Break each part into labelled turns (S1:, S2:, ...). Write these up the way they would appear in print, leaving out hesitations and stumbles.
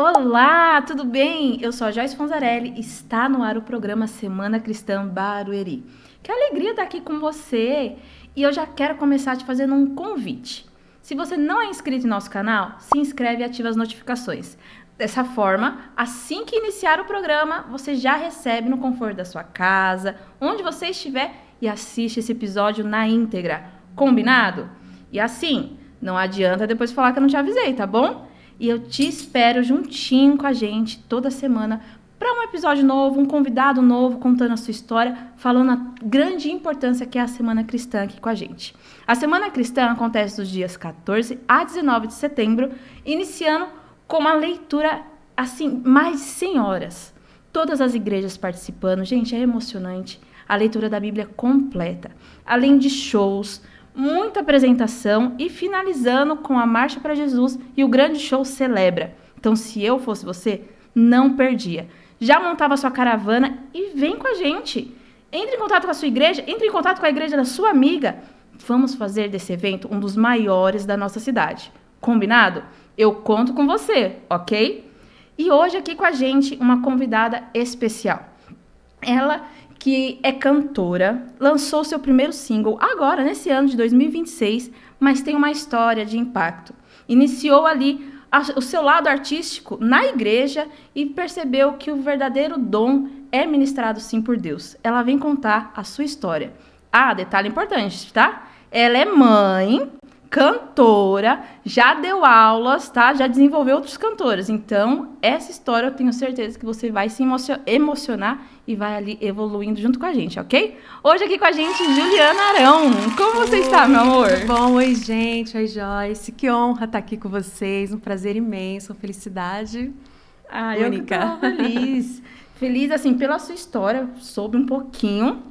S1: Olá, tudo bem? Eu sou a Joyce Fonzarelli e está no ar o programa Semana Cristã Barueri. Que alegria estar aqui com você! E eu já quero começar te fazendo um convite. Se você não é inscrito em nosso canal, se inscreve e ativa as notificações. Dessa forma, assim que iniciar o programa, você já recebe no conforto da sua casa, onde você estiver, e assiste esse episódio na íntegra. Combinado? E assim, não adianta depois falar que eu não te avisei, tá bom? E eu te espero juntinho com a gente toda semana para um episódio novo, um convidado novo contando a sua história, falando a grande importância que é a Semana Cristã aqui com a gente. A Semana Cristã acontece dos dias 14 a 19 de setembro, iniciando com uma leitura, assim, mais de 100 horas. Todas as igrejas participando, gente, é emocionante. A leitura da Bíblia completa, além de shows, muita apresentação e finalizando com a Marcha para Jesus e o grande show Celebra. Então, se eu fosse você, não perdia. Já montava sua caravana e vem com a gente. Entre em contato com a sua igreja, entre em contato com a igreja da sua amiga. Vamos fazer desse evento um dos maiores da nossa cidade. Combinado? Eu conto com você, ok? E hoje aqui com a gente uma convidada especial. Ela que é cantora, lançou seu primeiro single agora, nesse ano de 2026, mas tem uma história de impacto. Iniciou ali o seu lado artístico na igreja e percebeu que o verdadeiro dom é ministrado sim por Deus. Ela vem contar a sua história. Ah, detalhe importante, tá? Ela é mãe, cantora, já deu aulas, tá? Já desenvolveu outros cantores. Então, essa história eu tenho certeza que você vai se emocionar e vai ali evoluindo junto com a gente, ok? Hoje aqui com a gente, Juliana Arão. Como você está, meu amor?
S2: Tudo bom? Oi, gente. Oi, Joyce. Que honra estar aqui com vocês. Um prazer imenso, uma felicidade única.
S1: Eu tô feliz. Feliz, assim, pela sua história. Soube um pouquinho.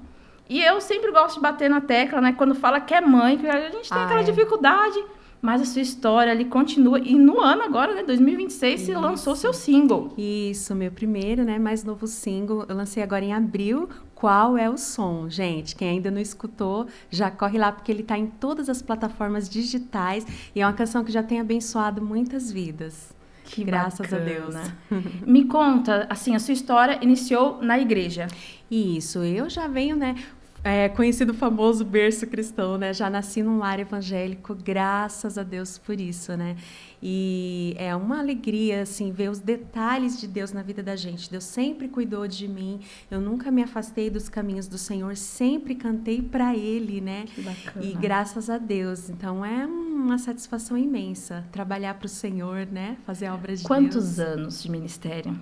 S1: E eu sempre gosto de bater na tecla, né? Quando fala que é mãe, que a gente tem aquela dificuldade, mas a sua história ali continua. E no ano agora, né, 2026, você lançou seu single.
S2: Isso, meu primeiro, né, mais novo single. Eu lancei agora em abril. Qual é o som? Gente, quem ainda não escutou, já corre lá, porque ele está em todas as plataformas digitais. E é uma canção que já tem abençoado muitas vidas.
S1: Que
S2: Graças
S1: bacana.
S2: a Deus.
S1: Me conta, assim, a sua história iniciou na igreja.
S2: Isso, eu já venho, né? Conhecido o famoso berço cristão, né? Já nasci num lar evangélico, graças a Deus por isso, né? E é uma alegria, assim, ver os detalhes de Deus na vida da gente. Deus sempre cuidou de mim, eu nunca me afastei dos caminhos do Senhor, sempre cantei para Ele, né?
S1: Que bacana.
S2: E graças a Deus. Então, é uma satisfação imensa trabalhar para o Senhor, né? Fazer a obra de Deus.
S1: Quantos anos de ministério?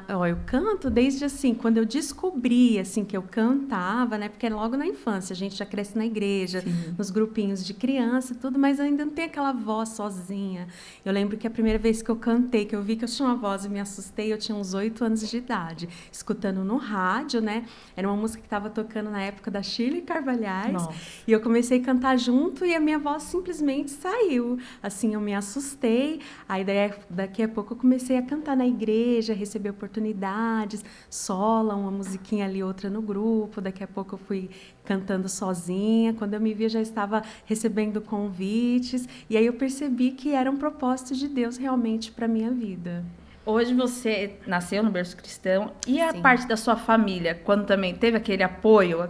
S2: Eu canto desde assim, quando eu descobri assim que eu cantava, né? Porque é logo na infância, a gente já cresce na igreja,
S1: Sim.
S2: nos grupinhos de criança e tudo, mas ainda não tem aquela voz sozinha. Eu lembro que a primeira vez que eu cantei, que eu vi que eu tinha uma voz e me assustei, eu tinha uns 8 anos de idade, escutando no rádio, né? Era uma música que estava tocando na época da Shirley Carvalhais.
S1: Nossa.
S2: E eu comecei a cantar junto e a minha voz simplesmente saiu. Assim, eu me assustei. Aí daqui a pouco eu comecei a cantar na igreja, receber oportunidades, sola, uma musiquinha ali, outra no grupo. Daqui a pouco eu fui cantando sozinha. Quando eu me vi, eu já estava recebendo convites. E aí eu percebi que era um propósito de Deus realmente para a minha vida.
S1: Hoje você nasceu no berço cristão e a
S2: Sim.
S1: parte da sua família, quando também teve aquele apoio?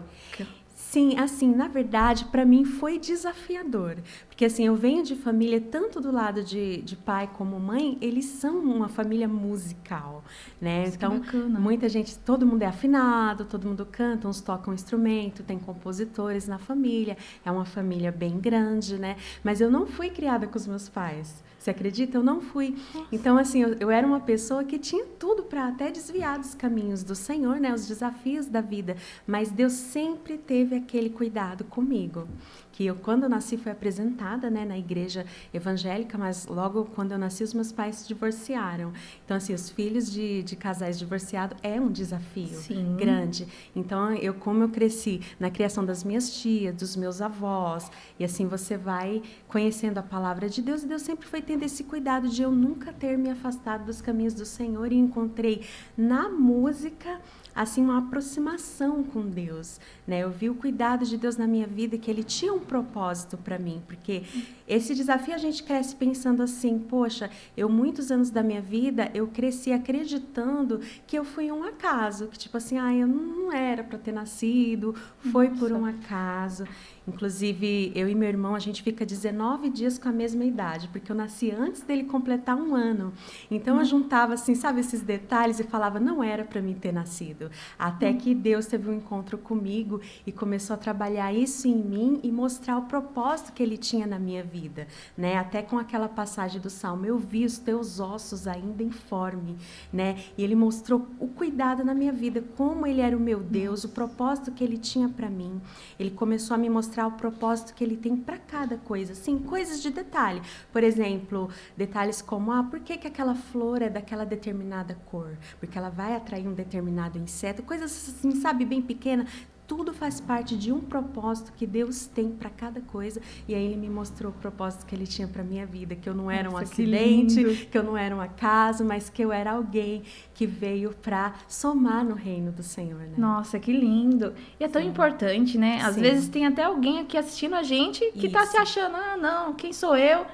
S2: Sim, assim, na verdade, para mim foi desafiador. Porque, assim, eu venho de família, tanto do lado de pai como mãe, eles são uma família musical, né?
S1: Nossa,
S2: então,
S1: que bacana.
S2: muita gente, todo mundo é afinado, todo mundo canta, uns tocam instrumento, tem compositores na família. É uma família bem grande, né? Mas eu não fui criada com os meus pais. Você acredita? Eu não fui. Então, assim, eu era uma pessoa que tinha tudo para até desviar dos caminhos do Senhor, né? Os desafios da vida. Mas Deus sempre teve aquele cuidado comigo. Que eu, quando eu nasci, fui apresentada, né, na igreja evangélica, mas logo quando eu nasci, os meus pais se divorciaram. Então, assim, os filhos de casais divorciados é um desafio
S1: Sim.
S2: grande. Então, como eu cresci na criação das minhas tias, dos meus avós, e assim você vai conhecendo a palavra de Deus, e Deus sempre foi tendo esse cuidado de eu nunca ter me afastado dos caminhos do Senhor, e encontrei na música assim uma aproximação com Deus, né? Eu vi o cuidado de Deus na minha vida, que Ele tinha um propósito para mim, porque esse desafio a gente cresce pensando assim, poxa, muitos anos da minha vida, eu cresci acreditando que eu fui um acaso, que tipo assim, eu não era para ter nascido, foi por um acaso. Inclusive, eu e meu irmão, a gente fica 19 dias com a mesma idade, porque eu nasci antes dele completar 1 ano. Então, eu juntava, assim, sabe, esses detalhes e falava, não era para mim ter nascido. Até que Deus teve um encontro comigo e começou a trabalhar isso em mim e mostrar o propósito que Ele tinha na minha vida, né? Até com aquela passagem do Salmo, eu vi os teus ossos ainda informe, né? E Ele mostrou o cuidado na minha vida, como Ele era o meu Deus, o propósito que Ele tinha para mim. Ele começou a me mostrar o propósito que Ele tem para cada coisa, assim, coisas de detalhe. Por exemplo, detalhes como, por que aquela flor é daquela determinada cor? Porque ela vai atrair um determinado inseto, coisas assim, sabe, bem pequena. Tudo faz parte de um propósito que Deus tem para cada coisa. E aí Ele me mostrou o propósito que Ele tinha para minha vida, que eu não era um acidente, que eu não era um acaso, mas que eu era alguém que veio para somar no reino do Senhor, né?
S1: Nossa, que lindo. E é tão importante, né? Às vezes tem até alguém aqui assistindo a gente que está se achando, não, quem sou eu?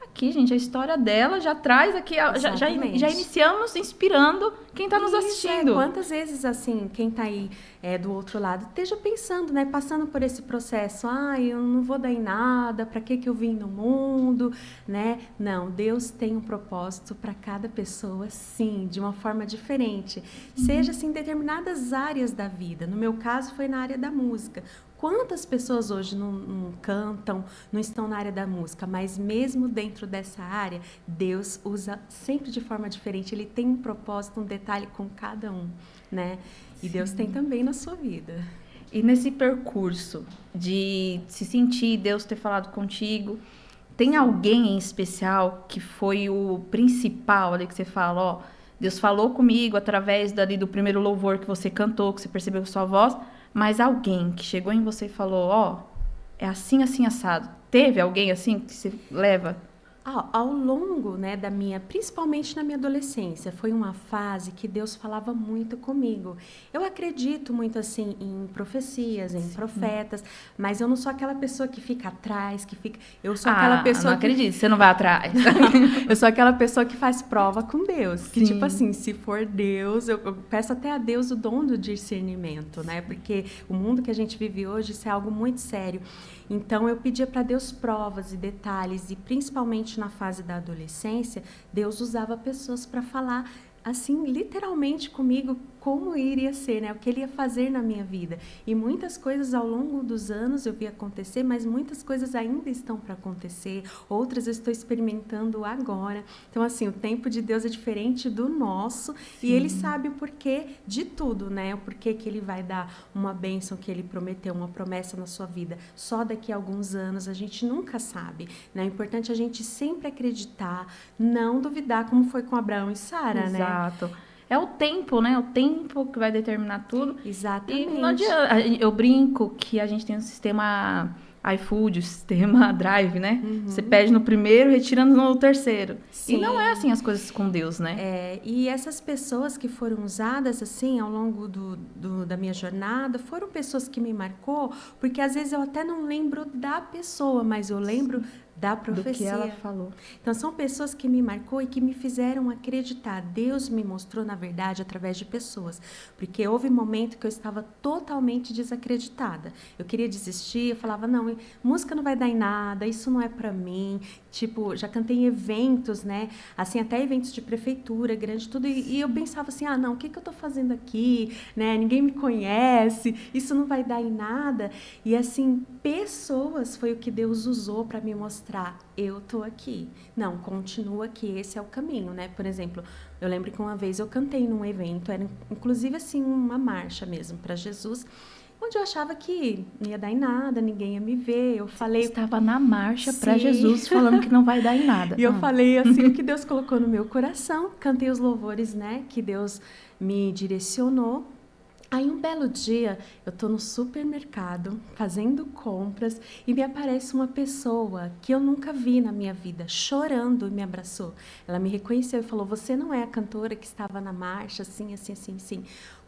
S1: Aqui, gente, a história dela já traz aqui, já iniciamos inspirando quem está nos assistindo.
S2: Quantas vezes, assim, quem está aí do outro lado, esteja pensando, né, passando por esse processo, eu não vou dar em nada, para que eu vim no mundo, né? Não, Deus tem um propósito para cada pessoa, sim, de uma forma diferente. Seja, assim, em determinadas áreas da vida. No meu caso, foi na área da música. Quantas pessoas hoje não cantam, não estão na área da música, mas mesmo dentro dessa área, Deus usa sempre de forma diferente. Ele tem um propósito, um detalhe com cada um, né? E Deus tem também na sua vida.
S1: E nesse percurso de se sentir, Deus ter falado contigo, tem alguém em especial que foi o principal ali que você fala, Deus falou comigo através do primeiro louvor que você cantou, que você percebeu com sua voz, mas alguém que chegou em você e falou, é assim, assim, assado. Teve alguém assim que você leva?
S2: Ao longo, né, principalmente na minha adolescência, foi uma fase que Deus falava muito comigo. Eu acredito muito assim em profecias, em profetas, mas eu não sou aquela pessoa que fica atrás, eu sou aquela pessoa
S1: não acredito, você não vai atrás.
S2: Eu sou aquela pessoa que faz prova com Deus, que tipo assim, se for Deus, eu peço até a Deus o dom do discernimento, né? Porque o mundo que a gente vive hoje, isso é algo muito sério. Então, eu pedia para Deus provas e detalhes, e principalmente na fase da adolescência, Deus usava pessoas para falar, assim, literalmente comigo, como iria ser, né? O que Ele ia fazer na minha vida. E muitas coisas ao longo dos anos eu vi acontecer, mas muitas coisas ainda estão para acontecer, outras eu estou experimentando agora. Então, assim, o tempo de Deus é diferente do nosso, e Ele sabe o porquê de tudo, né? O porquê que Ele vai dar uma bênção que Ele prometeu, uma promessa na sua vida. Só daqui a alguns anos, a gente nunca sabe, né? O importante é a gente sempre acreditar, não duvidar, como foi com Abraão e Sara, né?
S1: Exato. É o tempo, né? O tempo que vai determinar tudo.
S2: Exatamente.
S1: E não adianta. Eu brinco que a gente tem um sistema iFood, o sistema Drive, né? Você pede no primeiro, retirando no terceiro. Sim. E não é assim as coisas com Deus, né?
S2: E essas pessoas que foram usadas assim ao longo da minha jornada foram pessoas que me marcou, porque às vezes eu até não lembro da pessoa, mas eu lembro da profecia.
S1: Do que ela falou.
S2: Então, são pessoas que me marcou e que me fizeram acreditar. Deus me mostrou, na verdade, através de pessoas. Porque houve um momento que eu estava totalmente desacreditada. Eu queria desistir, eu falava, não, música não vai dar em nada, isso não é para mim. Tipo, já cantei em eventos, né? Assim, até eventos de prefeitura, grande, tudo. E eu pensava assim, não, o que eu tô fazendo aqui? Né? Ninguém me conhece, isso não vai dar em nada. E assim, pessoas foi o que Deus usou para me mostrar. Eu tô aqui. Não, continua aqui, esse é o caminho, né? Por exemplo, eu lembro que uma vez eu cantei num evento, era inclusive assim uma marcha mesmo para Jesus, onde eu achava que não ia dar em nada, ninguém ia me ver. Eu falei,
S1: estava na marcha para Jesus, falando que não vai dar em nada.
S2: E eu falei assim, o que Deus colocou no meu coração, cantei os louvores, né, que Deus me direcionou. Aí um belo dia, eu tô no supermercado fazendo compras e me aparece uma pessoa que eu nunca vi na minha vida, chorando, e me abraçou. Ela me reconheceu e falou, você não é a cantora que estava na marcha, assim, assim, assim, assim.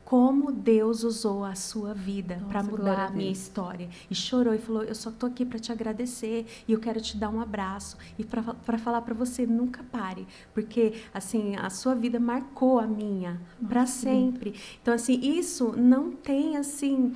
S2: como Deus usou a sua vida para
S1: Nossa, glória
S2: mudar
S1: a
S2: a minha
S1: Deus.
S2: história. E chorou e falou, eu só tô aqui para te agradecer e eu quero te dar um abraço e para falar para você, nunca pare, porque assim, a sua vida marcou a minha para sempre. Então assim, isso não tem assim,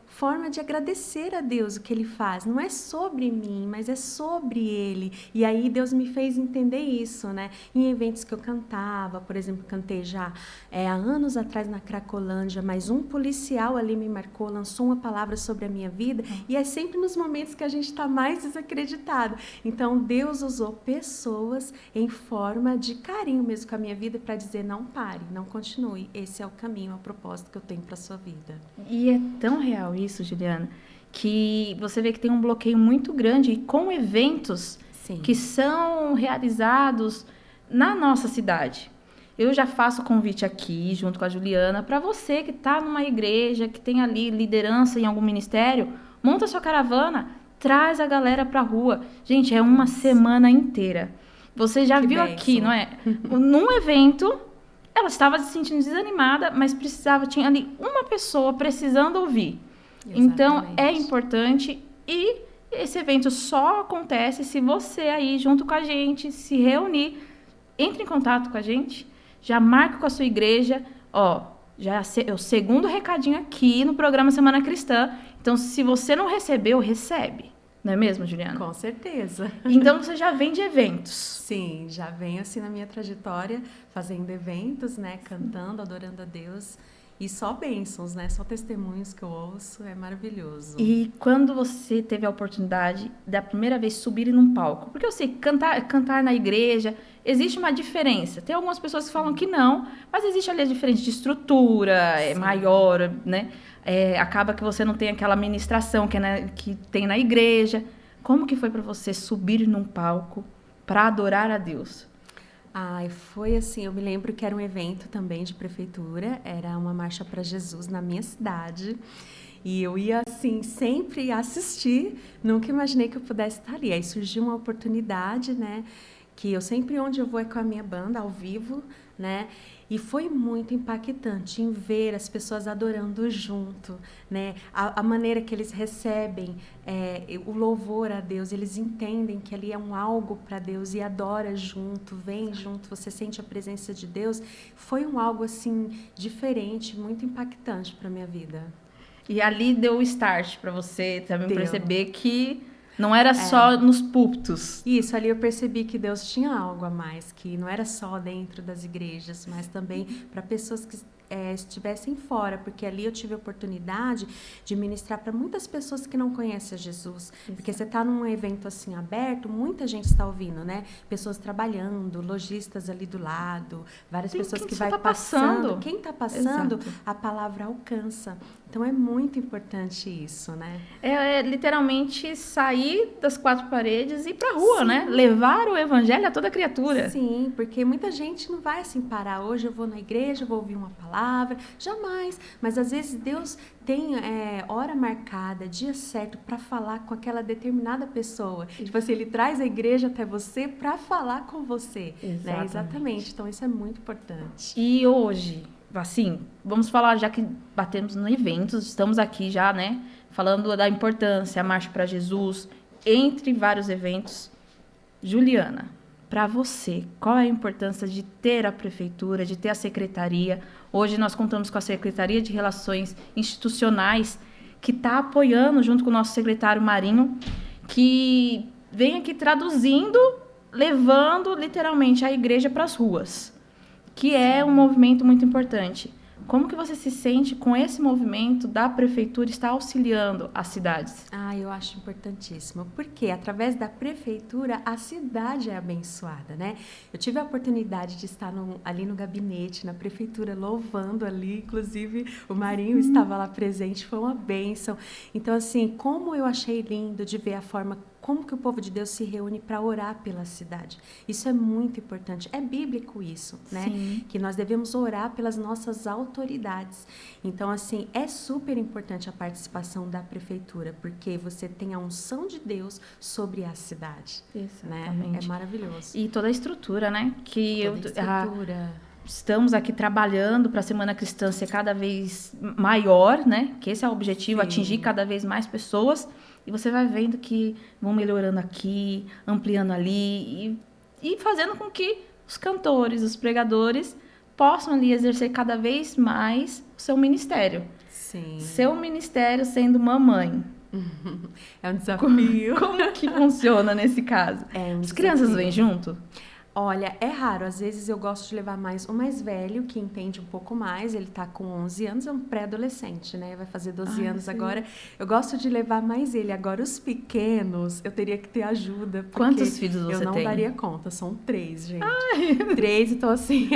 S2: forma de agradecer a Deus o que Ele faz. Não é sobre mim, mas é sobre Ele. E aí Deus me fez entender isso, né? Em eventos que eu cantava, por exemplo, cantei já há anos atrás na Cracolândia, mas um policial ali me marcou, lançou uma palavra sobre a minha vida, e é sempre nos momentos que a gente está mais desacreditado. Então Deus usou pessoas em forma de carinho mesmo com a minha vida para dizer, não pare, não continue. Esse é o caminho, é o propósito que eu tenho para a sua vida.
S1: E é tão real isso, Juliana, que você vê que tem um bloqueio muito grande com eventos
S2: Sim.
S1: que são realizados na nossa cidade. Eu já faço convite aqui, junto com a Juliana, para você que está numa igreja, que tem ali liderança em algum ministério, monta sua caravana, traz a galera para a rua. Gente, é uma semana inteira. Você já
S2: Que
S1: viu
S2: bênção.
S1: aqui, não é? Num evento, ela estava se sentindo desanimada, mas tinha ali uma pessoa precisando ouvir. Então, é importante, e esse evento só acontece se você aí, junto com a gente, se reunir, entre em contato com a gente, já marca com a sua igreja, já é o segundo recadinho aqui no programa Semana Cristã. Então, se você não recebeu, recebe. Não é mesmo, Juliana?
S2: Com certeza.
S1: Então, você já vem de eventos.
S2: Sim, já venho assim na minha trajetória, fazendo eventos, né, cantando, adorando a Deus. E só bênçãos, né? Só testemunhos que eu ouço, é maravilhoso.
S1: E quando você teve a oportunidade da primeira vez subir num palco? Porque eu sei, cantar na igreja, existe uma diferença. Tem algumas pessoas que falam que não, mas existe ali a diferença de estrutura, é maior, né? Acaba que você não tem aquela ministração que tem na igreja. Como que foi para você subir num palco para adorar a Deus?
S2: Foi assim, eu me lembro que era um evento também de prefeitura, era uma marcha para Jesus na minha cidade, e eu ia assim sempre assistir, nunca imaginei que eu pudesse estar ali. Aí surgiu uma oportunidade, né, que eu sempre, onde eu vou, é com a minha banda ao vivo, né? E foi muito impactante em ver as pessoas adorando junto, né? A maneira que eles recebem o louvor a Deus, eles entendem que ali é um algo para Deus e adora junto, vem junto, você sente a presença de Deus. Foi algo assim diferente, muito impactante para minha vida.
S1: E ali deu o start para você também perceber que não era só nos púlpitos.
S2: Isso, ali eu percebi que Deus tinha algo a mais, que não era só dentro das igrejas, mas também para pessoas que estivessem fora, porque ali eu tive a oportunidade de ministrar para muitas pessoas que não conhecem a Jesus. Exato. Porque você está num evento assim aberto, muita gente está ouvindo, né? Pessoas trabalhando, lojistas ali do lado, várias pessoas que vai passando. Quem está passando, exato, a palavra alcança. Então é muito importante isso, né?
S1: Literalmente sair das quatro paredes e ir para a rua, sim, né? Levar o evangelho a toda criatura.
S2: Sim, porque muita gente não vai assim parar. Hoje eu vou na igreja, vou ouvir uma palavra, jamais. Mas às vezes Deus tem hora marcada, dia certo para falar com aquela determinada pessoa. Tipo assim, Ele traz a igreja até você para falar com você.
S1: Exatamente.
S2: Né? Exatamente. Então isso é muito importante.
S1: E hoje, assim, vamos falar, já que batemos no eventos, estamos aqui já, né, falando da importância, a Marcha para Jesus, entre vários eventos. Juliana, para você, qual é a importância de ter a prefeitura, de ter a secretaria? Hoje nós contamos com a Secretaria de Relações Institucionais, que está apoiando, junto com o nosso secretário Marinho, que vem aqui traduzindo, levando literalmente a igreja para as ruas, que é um movimento muito importante. Como que você se sente com esse movimento da prefeitura estar auxiliando as cidades?
S2: Eu acho importantíssimo, porque através da prefeitura a cidade é abençoada, né? Eu tive a oportunidade de estar ali no gabinete, na prefeitura, louvando ali, inclusive o Marinho estava lá presente, foi uma bênção. Então, assim, como eu achei lindo de ver a forma como que o povo de Deus se reúne para orar pela cidade. Isso é muito importante. É bíblico isso, né?
S1: Sim.
S2: Que nós devemos orar pelas nossas autoridades. Então, assim, é super importante a participação da prefeitura, porque você tem a unção de Deus sobre a cidade.
S1: Exatamente.
S2: Né? É maravilhoso.
S1: E toda a estrutura, né?
S2: Toda a estrutura.
S1: estamos aqui trabalhando para a Semana Cristã ser cada vez maior, né? Que esse é o objetivo,
S2: Sim.
S1: atingir cada vez mais pessoas. E você vai vendo que vão melhorando aqui, ampliando ali e fazendo com que os cantores, os pregadores possam ali exercer cada vez mais o seu ministério.
S2: Sim.
S1: Seu ministério sendo mamãe.
S2: É um desafio.
S1: Como que funciona nesse caso?
S2: É um
S1: As crianças
S2: desafio.
S1: vêm junto?
S2: Olha, é raro. Às vezes eu gosto de levar mais o mais velho, que entende um pouco mais. Ele tá com 11 anos, é um pré-adolescente, né? Vai fazer 12 anos
S1: sim.
S2: agora. Eu gosto de levar mais ele. Agora, os pequenos, eu teria que ter ajuda. Porque
S1: Quantos filhos você
S2: eu não
S1: tem?
S2: daria conta. São 3, gente. 3, então assim,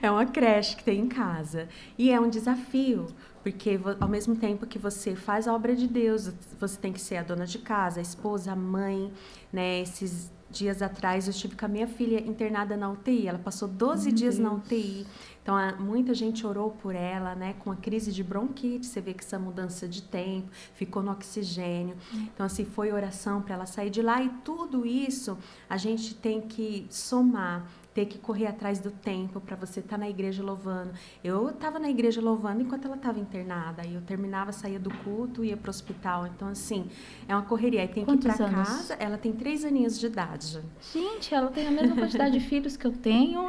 S2: é uma creche que tem em casa. E é um desafio. Porque ao mesmo tempo que você faz a obra de Deus, você tem que ser a dona de casa, a esposa, a mãe, né? Esses dias atrás eu estive com a minha filha internada na UTI. Ela passou 12 dias na UTI. Então, muita gente orou por ela, né? Com a crise de bronquite. Você vê que essa mudança de tempo, ficou no oxigênio. Então, assim, foi oração para ela sair de lá. E tudo isso a gente tem que somar. Ter que correr atrás do tempo para você estar na igreja louvando. Eu estava na igreja louvando enquanto ela estava internada. Aí eu terminava, saía do culto, ia para o hospital. Então, assim, é uma correria. Aí tem que ir para casa. Ela tem 3 aninhos de idade.
S1: Gente, ela tem a mesma quantidade de filhos que eu tenho.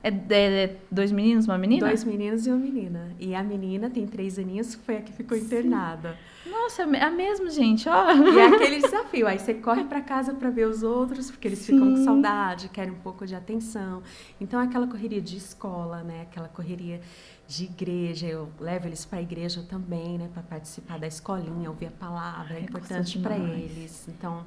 S1: É 2 meninos, uma menina?
S2: 2 meninos e uma menina. E a menina tem 3 aninhos, que foi a que ficou internada.
S1: Nossa, é a mesma, gente, ó.
S2: E é aquele desafio. Aí você corre para casa para ver os outros, porque eles ficam com saudade, querem um pouco de atenção. Então, é aquela correria de escola, né? Aquela correria de igreja. Eu levo eles para a igreja também, né? Para participar da escolinha, ouvir a palavra. É importante para eles. Então,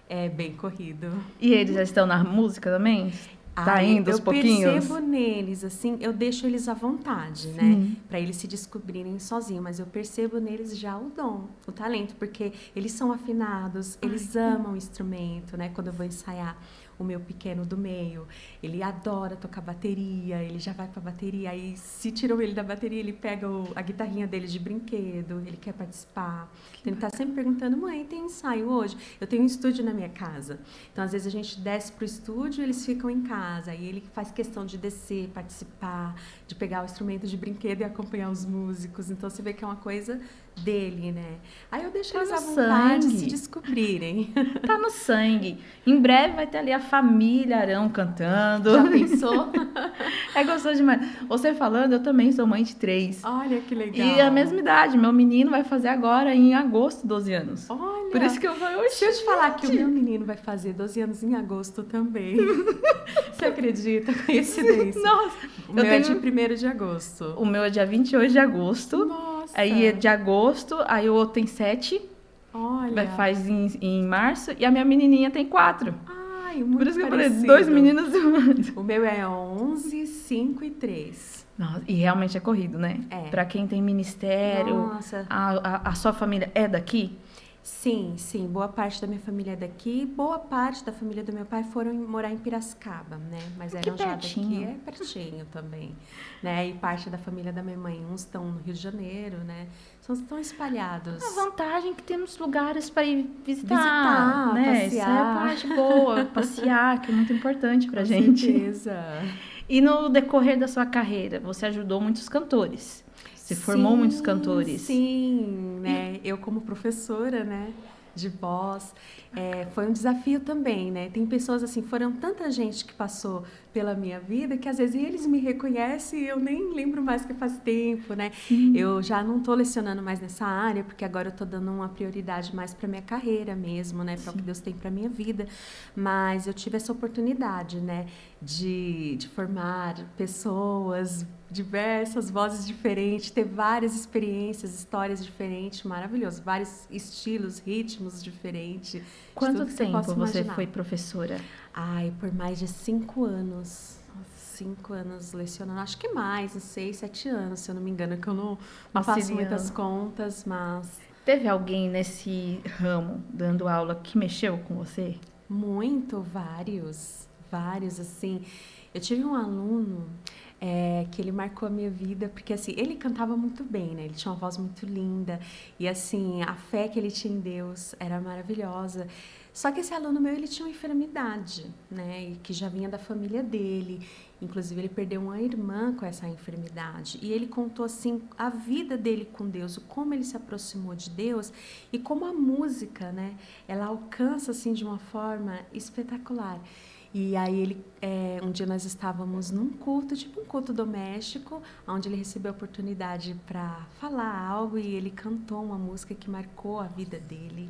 S2: é bem corrido.
S1: E eles já estão na música também? Tá indo aos pouquinhos?
S2: Eu percebo neles, assim, eu deixo eles à vontade, né? Para eles se descobrirem sozinhos, mas eu percebo neles já o dom, o talento, porque eles são afinados, eles amam o instrumento, né? Quando eu vou ensaiar o meu pequeno do meio, ele adora tocar bateria, ele já vai pra bateria, aí se tiram ele da bateria, ele pega a guitarrinha dele de brinquedo, ele quer participar. Então, ele tá sempre perguntando, mãe, tem ensaio hoje? Eu tenho um estúdio na minha casa. Então, às vezes a gente desce pro estúdio, eles ficam em casa, aí ele faz questão de descer, participar, de pegar o instrumento de brinquedo e acompanhar os músicos. Então, você vê que é uma coisa dele, né? Aí eu deixo eles à vontade de se descobrirem.
S1: Tá no sangue. Em breve vai ter ali a família Arão cantando.
S2: Já pensou?
S1: É gostoso demais. Você falando, eu também sou mãe de 3.
S2: Olha que legal.
S1: E a mesma idade. Meu menino vai fazer agora em agosto 12 anos.
S2: Olha.
S1: Por isso que eu falei,
S2: deixa eu te falar que o meu menino vai fazer 12 anos em agosto também. Você acredita? Coincidência.
S1: Nossa.
S2: O meu é de 1º de agosto.
S1: O meu é dia 28 de agosto.
S2: Nossa.
S1: Aí é de agosto, aí o outro tem 7.
S2: Olha.
S1: Faz em março. E a minha menininha tem 4.
S2: Ai, muito
S1: Por isso que
S2: parecido.
S1: eu falei, 2 meninos e um.
S2: O meu é 11, 5 e 3.
S1: Nossa, e realmente é corrido, né?
S2: É.
S1: Pra quem tem ministério,
S2: Nossa.
S1: A sua família é daqui?
S2: Sim, sim. Boa parte da minha família é daqui. Boa parte da família do meu pai foram morar em Piracicaba, né? Mas eram já daqui, é pertinho também, né? E parte da família da minha mãe, uns estão no Rio de Janeiro, né? Estão espalhados.
S1: A vantagem é que temos lugares para ir visitar, né?
S2: passear.
S1: Isso é a parte boa, passear, que é muito importante pra
S2: Com
S1: gente.
S2: certeza.
S1: E no decorrer da sua carreira, você ajudou muitos cantores. Você formou muitos cantores.
S2: Sim, né? Eu como professora, né? De voz, foi um desafio também, né? Tem pessoas assim, foram tanta gente que passou pela minha vida que às vezes eles me reconhecem e eu nem lembro mais que faz tempo, né? Eu já não estou lecionando mais nessa área porque agora eu estou dando uma prioridade mais para minha carreira mesmo, né? Para o que Deus tem para minha vida. Mas eu tive essa oportunidade, né? De formar pessoas, diversas vozes diferentes, ter várias experiências, histórias diferentes, maravilhoso, vários estilos, ritmos diferentes.
S1: Quanto tempo você
S2: imaginar.
S1: foi professora?
S2: Ai, por mais de 5 anos. 5 anos lecionando, acho que mais, uns 6, 7 anos, se eu não me engano, que eu não faço muitas contas, mas...
S1: Teve alguém nesse ramo dando aula que mexeu com você?
S2: Muito, vários, assim. Eu tive um aluno que ele marcou a minha vida, porque assim, ele cantava muito bem, né? Ele tinha uma voz muito linda e assim, a fé que ele tinha em Deus era maravilhosa. Só que esse aluno meu, ele tinha uma enfermidade, né, e que já vinha da família dele. Inclusive, ele perdeu uma irmã com essa enfermidade. E ele contou, assim, a vida dele com Deus, o como ele se aproximou de Deus e como a música, né, ela alcança, assim, de uma forma espetacular. E aí, um dia nós estávamos num culto, tipo um culto doméstico, onde ele recebeu a oportunidade para falar algo e ele cantou uma música que marcou a vida dele.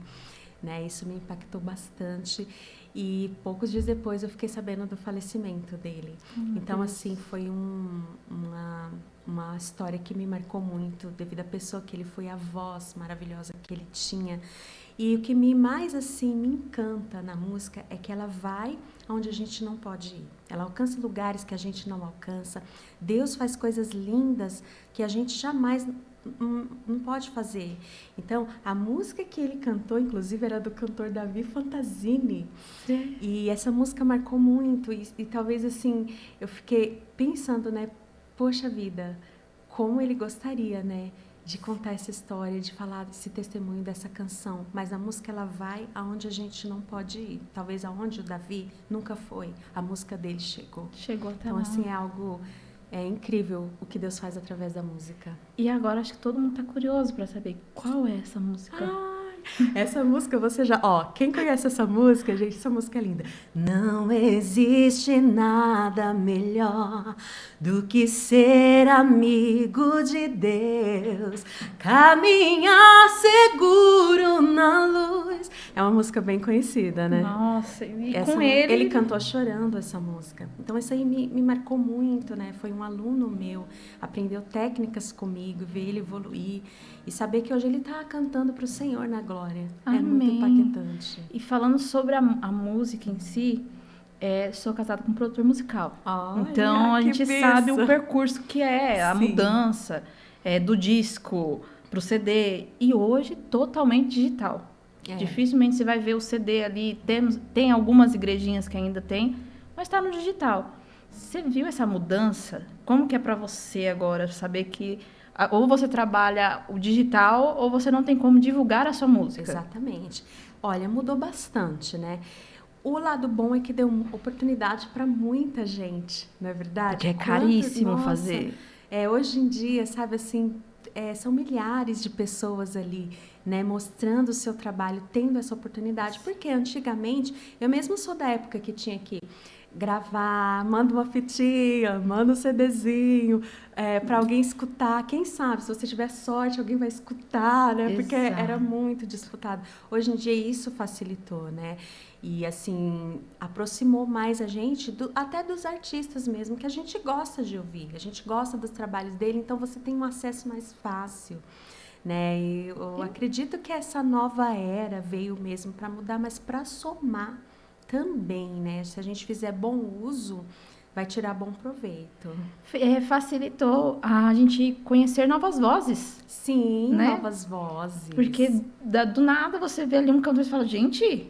S2: Né, isso me impactou bastante e poucos dias depois eu fiquei sabendo do falecimento dele. Então,
S1: Deus.
S2: assim, foi uma história que me marcou muito devido à pessoa que ele foi, a voz maravilhosa que ele tinha. E o que mais, assim, me encanta na música é que ela vai onde a gente não pode ir. Ela alcança lugares que a gente não alcança. Deus faz coisas lindas que a gente jamais não pode fazer. Então, a música que ele cantou, inclusive, era do cantor Davi Fantasini.
S1: Sim.
S2: E essa música marcou muito. E talvez, assim, eu fiquei pensando, né? Poxa vida, como ele gostaria, né? De contar essa história, de falar esse testemunho dessa canção. Mas a música, ela vai aonde a gente não pode ir. Talvez aonde o Davi nunca foi. A música dele chegou.
S1: Chegou até
S2: Então,
S1: lá.
S2: assim, é algo... É incrível o que Deus faz através da música.
S1: E agora acho que todo mundo tá curioso para saber qual é essa música.
S2: Essa música você já... Ó, quem conhece essa música, gente, essa música é linda. Não existe nada melhor do que ser amigo de Deus, caminhar seguro na luz. É uma música bem conhecida, né?
S1: Nossa, e
S2: Essa,
S1: com ele...
S2: Ele cantou chorando essa música. Então, isso aí me marcou muito, né? Foi um aluno meu, aprendeu técnicas comigo, ver ele evoluir e saber que hoje ele está cantando para o Senhor na glória.
S1: Amém.
S2: É muito impactante.
S1: E falando sobre a música em si, sou casada com um produtor musical.
S2: Olha,
S1: então, a
S2: que
S1: gente
S2: benção.
S1: sabe o percurso que é, a
S2: Sim.
S1: mudança do disco pro CD. E hoje, totalmente digital. Dificilmente você vai ver o CD ali. Tem algumas igrejinhas que ainda tem, mas está no digital. Você viu essa mudança? Como que é para você agora saber que ou você trabalha o digital ou você não tem como divulgar a sua música?
S2: Exatamente. Olha, mudou bastante, né? O lado bom é que deu oportunidade para muita gente, não é verdade?
S1: Porque é caríssimo fazer.
S2: Hoje em dia, sabe assim, são milhares de pessoas ali, né, mostrando o seu trabalho, tendo essa oportunidade. Porque antigamente, eu mesmo sou da época que tinha que gravar, manda uma fitinha, manda um CDzinho para alguém escutar. Quem sabe, se você tiver sorte, alguém vai escutar, né? Porque era muito disputado. Hoje em dia isso facilitou, né? E assim, aproximou mais a gente, até dos artistas mesmo, que a gente gosta de ouvir, a gente gosta dos trabalhos dele, então você tem um acesso mais fácil. Né? E eu acredito que essa nova era veio mesmo para mudar, mas para somar também, né? Se a gente fizer bom uso, vai tirar bom proveito.
S1: Facilitou a gente conhecer novas vozes.
S2: Sim,
S1: né?
S2: Novas vozes.
S1: Porque do nada você vê ali um cantor e fala, gente,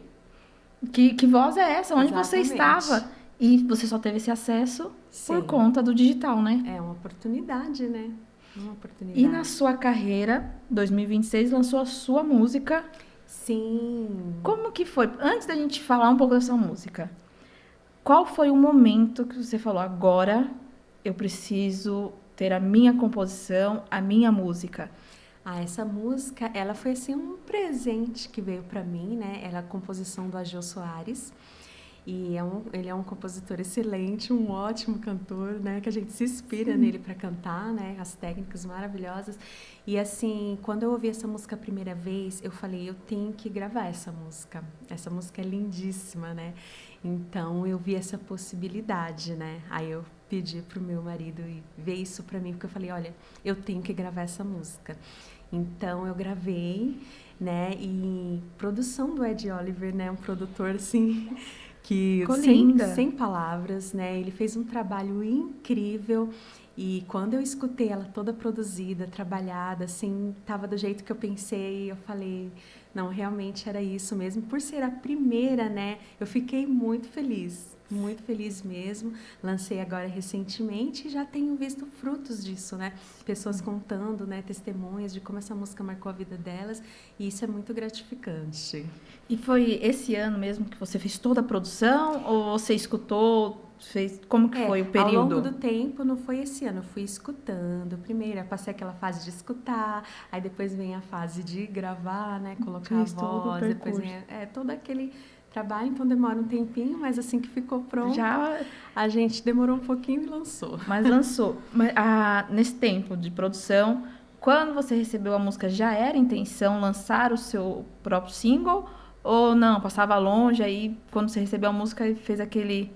S1: que voz é essa? Onde
S2: Exatamente.
S1: você estava? E você só teve esse acesso por conta do digital, né?
S2: É uma oportunidade, né? Uma oportunidade.
S1: E na sua carreira, 2026, lançou a sua música.
S2: Sim.
S1: Como que foi? Antes da gente falar um pouco da sua música, qual foi o momento que você falou, agora eu preciso ter a minha composição, a minha música?
S2: Essa música, ela foi assim um presente que veio para mim, né? Ela é a composição do Ageu Soares. E ele é um compositor excelente, um ótimo cantor, né? Que a gente se inspira nele para cantar, né? As técnicas maravilhosas. E assim, quando eu ouvi essa música a primeira vez, eu falei, eu tenho que gravar essa música. Essa música é lindíssima, né? Então, eu vi essa possibilidade, né? Aí eu pedi pro meu marido ver isso para mim, porque eu falei, olha, eu tenho que gravar essa música. Então, eu gravei, né? E produção do Ed Oliver, né? Um produtor, assim... que sem palavras, né? Ele fez um trabalho incrível e quando eu escutei ela toda produzida, trabalhada, assim, tava do jeito que eu pensei, eu falei, não, realmente era isso mesmo. Por ser a primeira, né? Eu fiquei muito feliz. Muito feliz mesmo. Lancei agora recentemente e já tenho visto frutos disso, né? Pessoas contando, né, testemunhas de como essa música marcou a vida delas, e isso é muito gratificante.
S1: E foi esse ano mesmo que você fez toda a produção ou você escutou, fez, como que foi o
S2: Ao
S1: período?
S2: longo do tempo, não foi esse ano, eu fui escutando. Primeiro, eu passei aquela fase de escutar, aí depois vem a fase de gravar, né, colocar a
S1: Fez todo o
S2: voz, depois
S1: percurso.
S2: vem todo aquele trabalho, então demora um tempinho, mas assim que ficou pronto,
S1: Já,
S2: a gente demorou um pouquinho e lançou.
S1: mas lançou. Mas, nesse tempo de produção, quando você recebeu a música, já era intenção lançar o seu próprio single? Ou não, passava longe, aí quando você recebeu a música, fez aquele...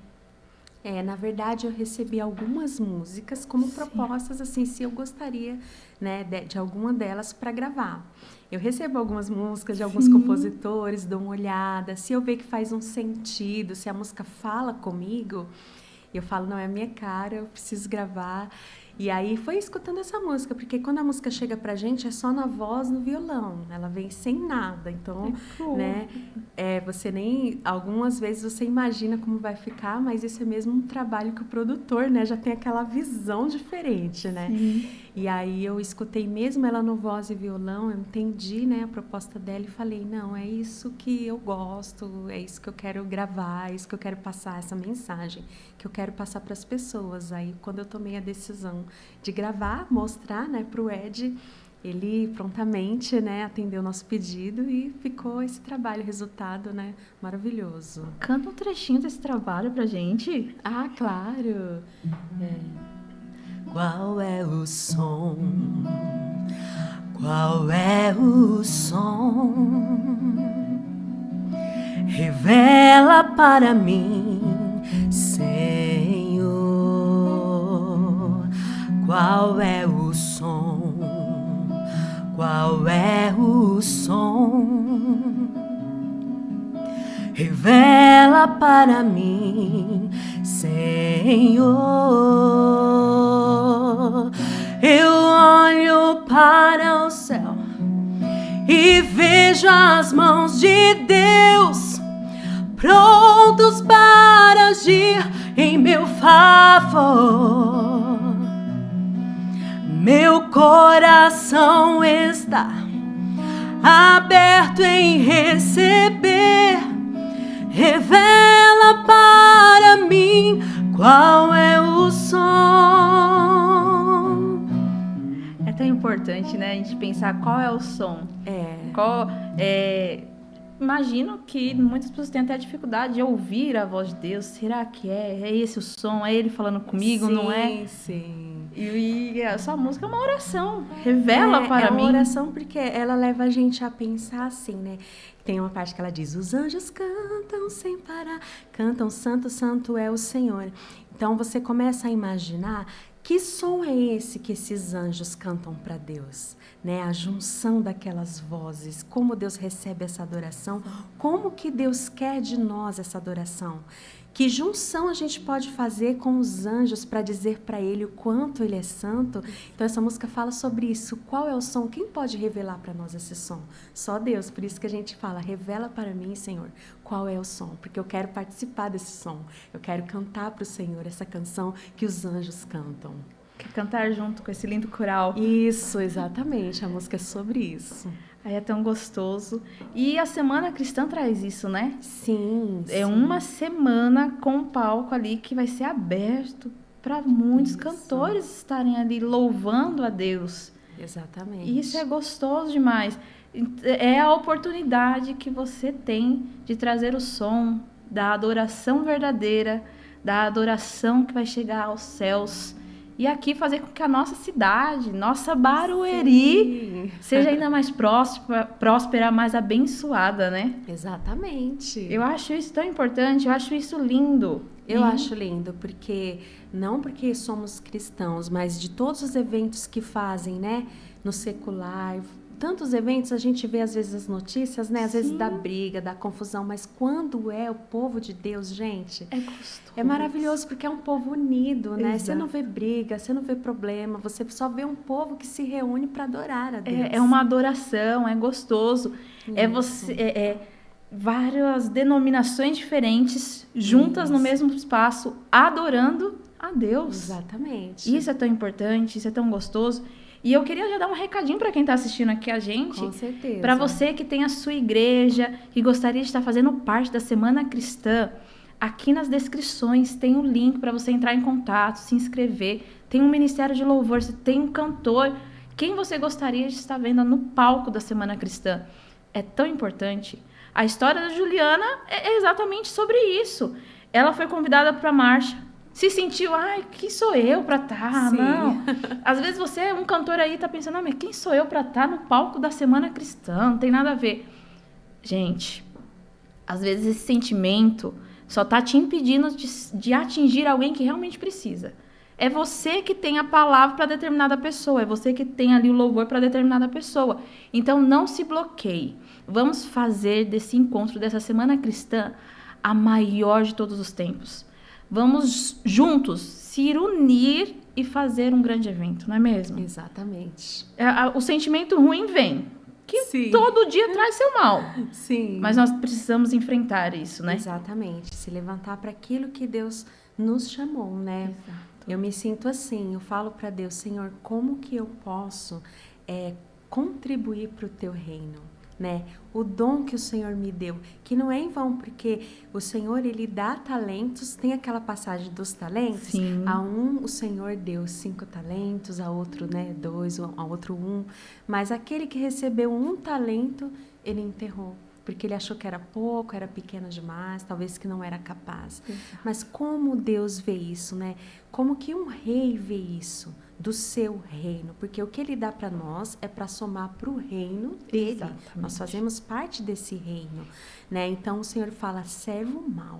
S2: Na verdade, eu recebi algumas músicas como propostas, assim, se eu gostaria, né, de alguma delas para gravar. Eu recebo algumas músicas de alguns compositores, dou uma olhada, se eu ver que faz um sentido, se a música fala comigo, eu falo, não, é a minha cara, eu preciso gravar. E aí foi escutando essa música, porque quando a música chega pra gente é só na voz, no violão, ela vem sem nada, então, né, você nem, algumas vezes você imagina como vai ficar, mas isso é mesmo um trabalho que o produtor, né, já tem aquela visão diferente, né. E aí eu escutei mesmo ela no voz e violão, eu entendi, né, a proposta dela e falei, não, é isso que eu gosto, é isso que eu quero gravar, é isso que eu quero passar, essa mensagem que eu quero passar para as pessoas. Aí quando eu tomei a decisão de gravar, mostrar, né, para o Ed, ele prontamente, né, atendeu o nosso pedido e ficou esse trabalho, resultado, né, maravilhoso.
S1: Canta um trechinho desse trabalho pra gente.
S2: Ah, claro! Qual é o som? Qual é o som? Revela para mim, Senhor. Qual é o som? Qual é o som? Revela para mim, Senhor. Eu olho para o céu e vejo as mãos de Deus prontos para agir em meu favor. Meu coração está aberto em receber. Revela para mim qual é o som.
S1: É tão importante, né, a gente pensar qual é o som. Imagino que muitas pessoas têm até dificuldade de ouvir a voz de Deus. Será que é esse o som? É Ele falando comigo,
S2: sim,
S1: não é?
S2: Sim.
S1: E essa música é uma oração. Revela para mim.
S2: É uma oração porque ela leva a gente a pensar assim, né? Tem uma parte que ela diz, os anjos cantam sem parar, cantam santo, santo é o Senhor. Então você começa a imaginar que som é esse que esses anjos cantam para Deus, né? A junção daquelas vozes, como Deus recebe essa adoração, como que Deus quer de nós essa adoração. Que junção a gente pode fazer com os anjos para dizer para Ele o quanto Ele é santo? Então essa música fala sobre isso. Qual é o som? Quem pode revelar para nós esse som? Só Deus. Por isso que a gente fala, revela para mim, Senhor, qual é o som? Porque eu quero participar desse som. Eu quero cantar para o Senhor essa canção que os anjos cantam.
S1: Quer cantar junto com esse lindo coral.
S2: Isso, exatamente. A música é sobre isso.
S1: Aí é tão gostoso. E a Semana Cristã traz isso, né?
S2: Sim.
S1: É uma semana com um palco ali que vai ser aberto para muitos cantores estarem ali louvando a Deus.
S2: Exatamente.
S1: E isso é gostoso demais. É a oportunidade que você tem de trazer o som da adoração verdadeira, da adoração que vai chegar aos céus. E aqui fazer com que a nossa cidade, nossa Barueri, seja ainda mais próspera, mais abençoada, né?
S2: Exatamente.
S1: Eu acho isso tão importante, eu acho isso lindo.
S2: Eu acho lindo, porque não porque somos cristãos, mas de todos os eventos que fazem, né, no secular, tantos eventos a gente vê às vezes as notícias, né, às vezes da briga, da confusão, mas quando é o povo de Deus, gente,
S1: é gostoso.
S2: É maravilhoso porque é um povo unido, né?
S1: Exato.
S2: Você não vê briga, você não vê problema, você só vê um povo que se reúne para adorar a Deus.
S1: É uma adoração, é gostoso. Isso. É você várias denominações diferentes juntas no mesmo espaço, adorando a Deus.
S2: Exatamente.
S1: Isso é tão importante, isso é tão gostoso. E eu queria já dar um recadinho para quem está assistindo aqui a gente.
S2: Com certeza.
S1: Para você que tem a sua igreja, que gostaria de estar fazendo parte da Semana Cristã, aqui nas descrições tem um link para você entrar em contato, se inscrever. Tem um ministério de louvor, você tem um cantor. Quem você gostaria de estar vendo no palco da Semana Cristã? É tão importante. A história da Juliana é exatamente sobre isso. Ela foi convidada para a marcha, se sentiu, ai, quem sou eu para estar? Não. Às vezes você, um cantor aí, tá pensando, mas quem sou eu para estar no palco da Semana Cristã? Não tem nada a ver. Gente, às vezes esse sentimento só tá te impedindo de atingir alguém que realmente precisa. É você que tem a palavra para determinada pessoa, é você que tem ali o louvor para determinada pessoa. Então não se bloqueie. Vamos fazer desse encontro, dessa Semana Cristã, a maior de todos os tempos. Vamos juntos se unir e fazer um grande evento, não é mesmo?
S2: Exatamente.
S1: O sentimento ruim vem, que todo dia traz seu mal.
S2: Sim.
S1: Mas nós precisamos enfrentar isso, né?
S2: Exatamente. Se levantar para aquilo que Deus nos chamou, né?
S1: Exato.
S2: Eu me sinto assim, eu falo para Deus, Senhor, como que eu posso contribuir para o teu reino? Né? O dom que o Senhor me deu, que não é em vão, porque o Senhor, ele dá talentos, tem aquela passagem dos talentos.
S1: Sim.
S2: A um o Senhor deu 5 talentos, a outro 2, a outro 1, mas aquele que recebeu 1 talento, ele enterrou, porque ele achou que era pouco, era pequeno demais, talvez que não era capaz.
S1: Exato.
S2: Mas como Deus vê isso, né? Como que um rei vê isso? Do seu reino, porque o que ele dá para nós é para somar para o reino dele.
S1: Exatamente.
S2: Nós fazemos parte desse reino, né? Então o Senhor fala, servo mau,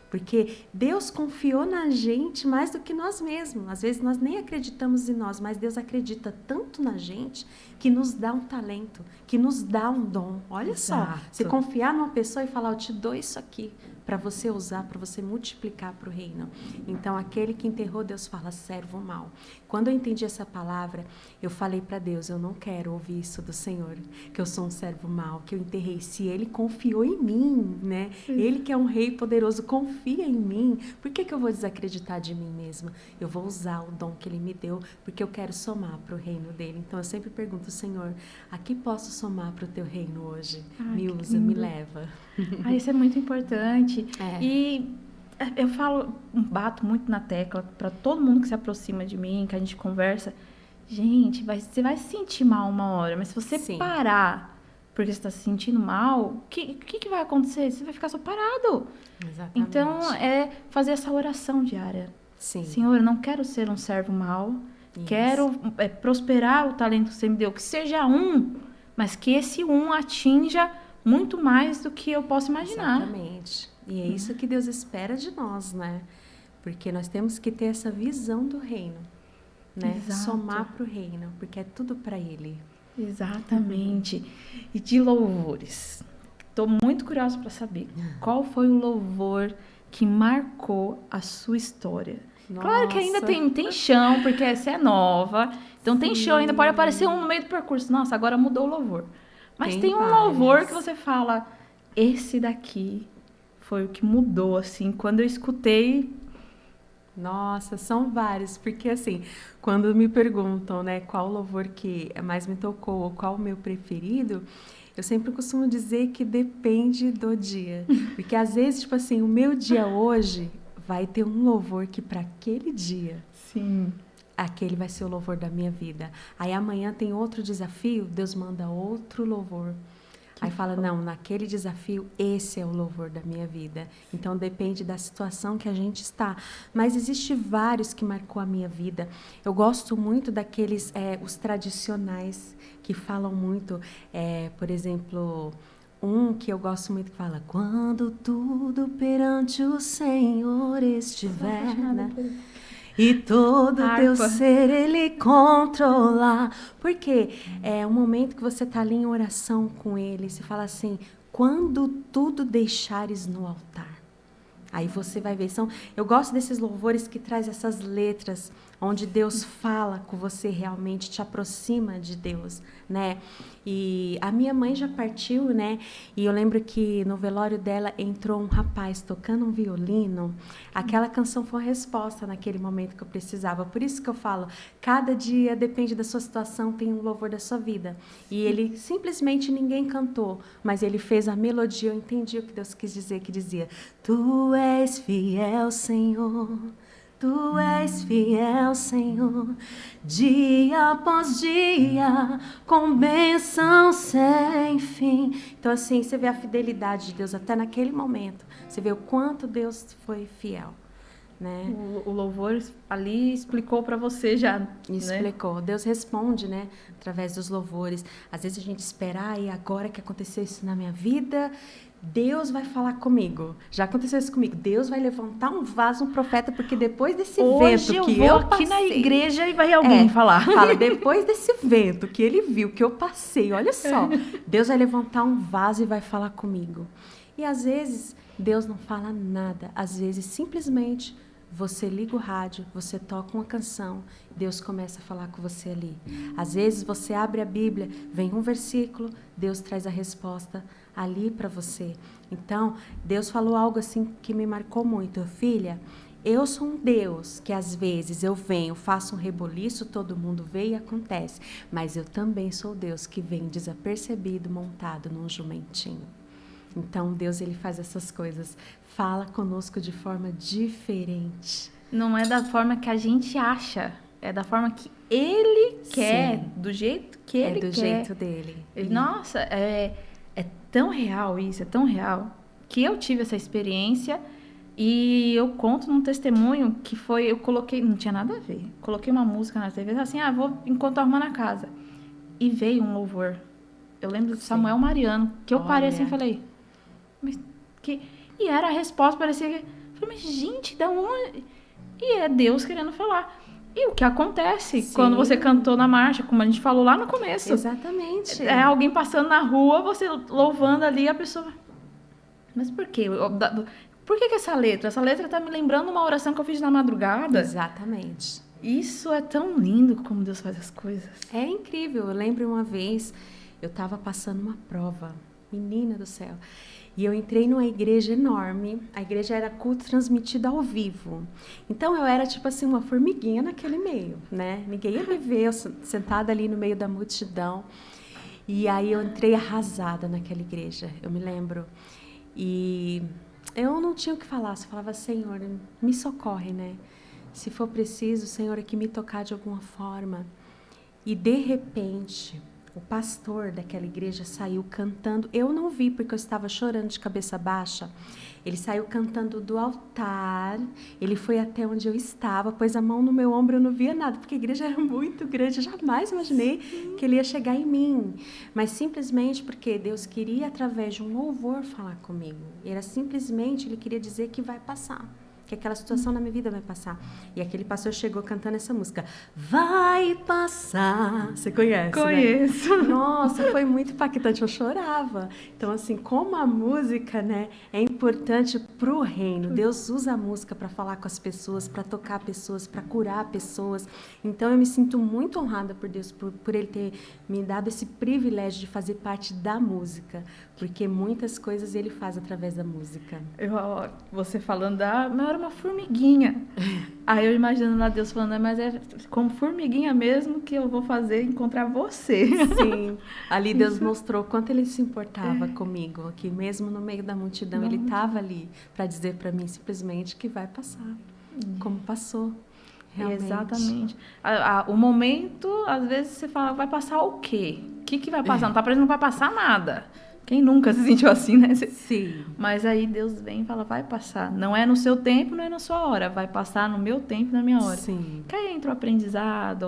S2: porque Deus confiou na gente mais do que nós mesmos. Às vezes nós nem acreditamos em nós, mas Deus acredita tanto na gente que nos dá um talento, que nos dá um dom. Olha
S1: Exato.
S2: só, se confiar numa pessoa e falar, eu te dou isso aqui para você usar, para você multiplicar para o reino. Então, aquele que enterrou, Deus fala, servo mau. Quando eu entendi essa palavra, eu falei para Deus, eu não quero ouvir isso do Senhor, que eu sou um servo mau, que eu enterrei. Se Ele confiou em mim, né? Ele que é um rei poderoso, confia em mim. Por que eu vou desacreditar de mim mesma? Eu vou usar o dom que Ele me deu, porque eu quero somar para o reino dele. Então, eu sempre pergunto, Senhor, a que posso somar para o teu reino hoje? Me usa, me leva.
S1: Isso é muito importante. E eu bato muito na tecla para todo mundo que se aproxima de mim, que a gente conversa. Gente, você vai se sentir mal uma hora, mas se você parar porque você está se sentindo mal, o que vai acontecer? Você vai ficar só parado.
S2: Exatamente.
S1: Então, é fazer essa oração diária.
S2: Sim.
S1: Senhor, eu não quero ser um servo mau. Isso. Quero prosperar o talento que você me deu. Que seja mas que esse atinja muito mais do que eu posso imaginar.
S2: Exatamente. E é isso que Deus espera de nós, né? Porque nós temos que ter essa visão do reino, né?
S1: Exato.
S2: Somar para o reino, porque é tudo para Ele.
S1: Exatamente. E de louvores. Estou muito curiosa para saber qual foi o louvor que marcou a sua história. Nossa. Claro que ainda tem chão, porque essa é nova. Então tem chão, ainda pode aparecer no meio do percurso. Nossa, agora mudou o louvor. Mas tem um louvor que você fala, esse daqui foi o que mudou, assim, quando eu escutei.
S2: Nossa, são vários, porque assim, quando me perguntam, né, qual louvor que mais me tocou ou qual o meu preferido, eu sempre costumo dizer que depende do dia. Porque às vezes, tipo assim, o meu dia hoje vai ter um louvor que para aquele dia,
S1: sim,
S2: aquele vai ser o louvor da minha vida. Aí amanhã tem outro desafio, Deus manda outro louvor. Aí fala, não, naquele desafio, esse é o louvor da minha vida. Então, depende da situação que a gente está. Mas existe vários que marcou a minha vida. Eu gosto muito daqueles, os tradicionais, que falam muito, por exemplo, um que eu gosto muito que fala, quando tudo perante o Senhor estiver, né? E todo teu ser Ele controlar. Porque é um momento que você está ali em oração com Ele. Você fala assim, quando tudo deixares no altar. Aí você vai ver. Eu gosto desses louvores que traz essas letras, onde Deus fala com você realmente, te aproxima de Deus, né? E a minha mãe já partiu, né? E eu lembro que no velório dela entrou um rapaz tocando um violino. Aquela canção foi uma resposta naquele momento que eu precisava. Por isso que eu falo, cada dia depende da sua situação, tem um louvor da sua vida. E ele simplesmente ninguém cantou, mas ele fez a melodia, eu entendi o que Deus quis dizer, que dizia: Tu és fiel, Senhor. Tu és fiel, Senhor, dia após dia, com bênção sem fim. Então, assim, você vê a fidelidade de Deus até naquele momento. Você vê o quanto Deus foi fiel, né?
S1: O louvor ali explicou para você já,
S2: Explicou.
S1: né?
S2: Deus responde, né? Através dos louvores. Às vezes a gente espera, e agora que aconteceu isso na minha vida, Deus vai falar comigo. Já aconteceu isso comigo. Deus vai levantar um vaso, um profeta, porque depois desse
S1: Hoje
S2: vento que
S1: eu vou
S2: eu
S1: aqui
S2: passei,
S1: na igreja e vai alguém falar.
S2: Fala, depois desse vento que ele viu, que eu passei, olha só, Deus vai levantar um vaso e vai falar comigo. E às vezes Deus não fala nada. Às vezes simplesmente você liga o rádio, você toca uma canção, Deus começa a falar com você ali. Às vezes você abre a Bíblia, vem um versículo, Deus traz a resposta ali para você. Então, Deus falou algo assim que me marcou muito. Filha, eu sou um Deus que às vezes eu venho, faço um reboliço, todo mundo vê e acontece. Mas eu também sou Deus que vem desapercebido, montado num jumentinho. Então, Deus, ele faz essas coisas. Fala conosco de forma diferente.
S1: Não é da forma que a gente acha. É da forma que ele quer.
S2: Sim.
S1: Do jeito que ele quer.
S2: É do jeito dele.
S1: Nossa, é tão real isso, é tão real. Que eu tive essa experiência e eu conto num testemunho que foi... Eu coloquei... Não tinha nada a ver. Coloquei uma música na TV, assim, vou enquanto arrumando a casa. E veio um louvor. Eu lembro de Samuel Mariano, que eu parei assim e falei... Mas que... E era a resposta, parecia que... Eu falei, mas gente, da onde... E é Deus querendo falar. E o que acontece quando você cantou na marcha, como a gente falou lá no começo.
S2: Exatamente.
S1: É alguém passando na rua, você louvando ali, a pessoa... Mas por quê? Por que essa letra? Essa letra tá me lembrando uma oração que eu fiz na madrugada.
S2: Exatamente.
S1: Isso é tão lindo como Deus faz as coisas.
S2: É incrível. Eu lembro uma vez, eu estava passando uma prova. Menina do céu. E eu entrei numa igreja enorme. A igreja era culto transmitido ao vivo. Então, eu era, tipo assim, uma formiguinha naquele meio, né? Ninguém ia me ver, eu sentada ali no meio da multidão. E aí, eu entrei arrasada naquela igreja, eu me lembro. E eu não tinha o que falar. Só falava, Senhor, me socorre, né? Se for preciso, Senhor, aqui me tocar de alguma forma. E, de repente... O pastor daquela igreja saiu cantando. Eu não vi porque eu estava chorando de cabeça baixa. Ele saiu cantando do altar. Ele foi até onde eu estava, pôs a mão no meu ombro. Eu não via nada, porque a igreja era muito grande. Eu jamais imaginei que ele ia chegar em mim. Mas simplesmente porque Deus queria, através de um louvor, falar comigo. Era simplesmente, ele queria dizer que vai passar. Que aquela situação na minha vida vai passar. E aquele pastor chegou cantando essa música. Vai passar. Você conhece,
S1: Conheço.
S2: Né? Nossa, foi muito impactante. Eu chorava. Então, assim, como a música, né, é importante para o reino. Deus usa a música para falar com as pessoas, para tocar pessoas, para curar pessoas. Então, eu me sinto muito honrada por Deus, por Ele ter me dado esse privilégio de fazer parte da música. Porque muitas coisas Ele faz através da música.
S1: Você falando, eu era uma formiguinha. Aí eu imaginando lá Deus falando, mas é como formiguinha mesmo que eu vou fazer encontrar você.
S2: Sim, ali Deus mostrou quanto Ele se importava comigo, que mesmo no meio da multidão Ele estava ali para dizer para mim simplesmente que vai passar, como passou. Realmente.
S1: Exatamente. O momento, às vezes você fala, vai passar o quê? O que vai passar? Não tá parecendo que não vai passar nada. Quem nunca se sentiu assim, né?
S2: Sim.
S1: Mas aí Deus vem e fala, vai passar. Não é no seu tempo, não é na sua hora. Vai passar no meu tempo, na minha hora.
S2: Sim.
S1: Que aí entra o aprendizado,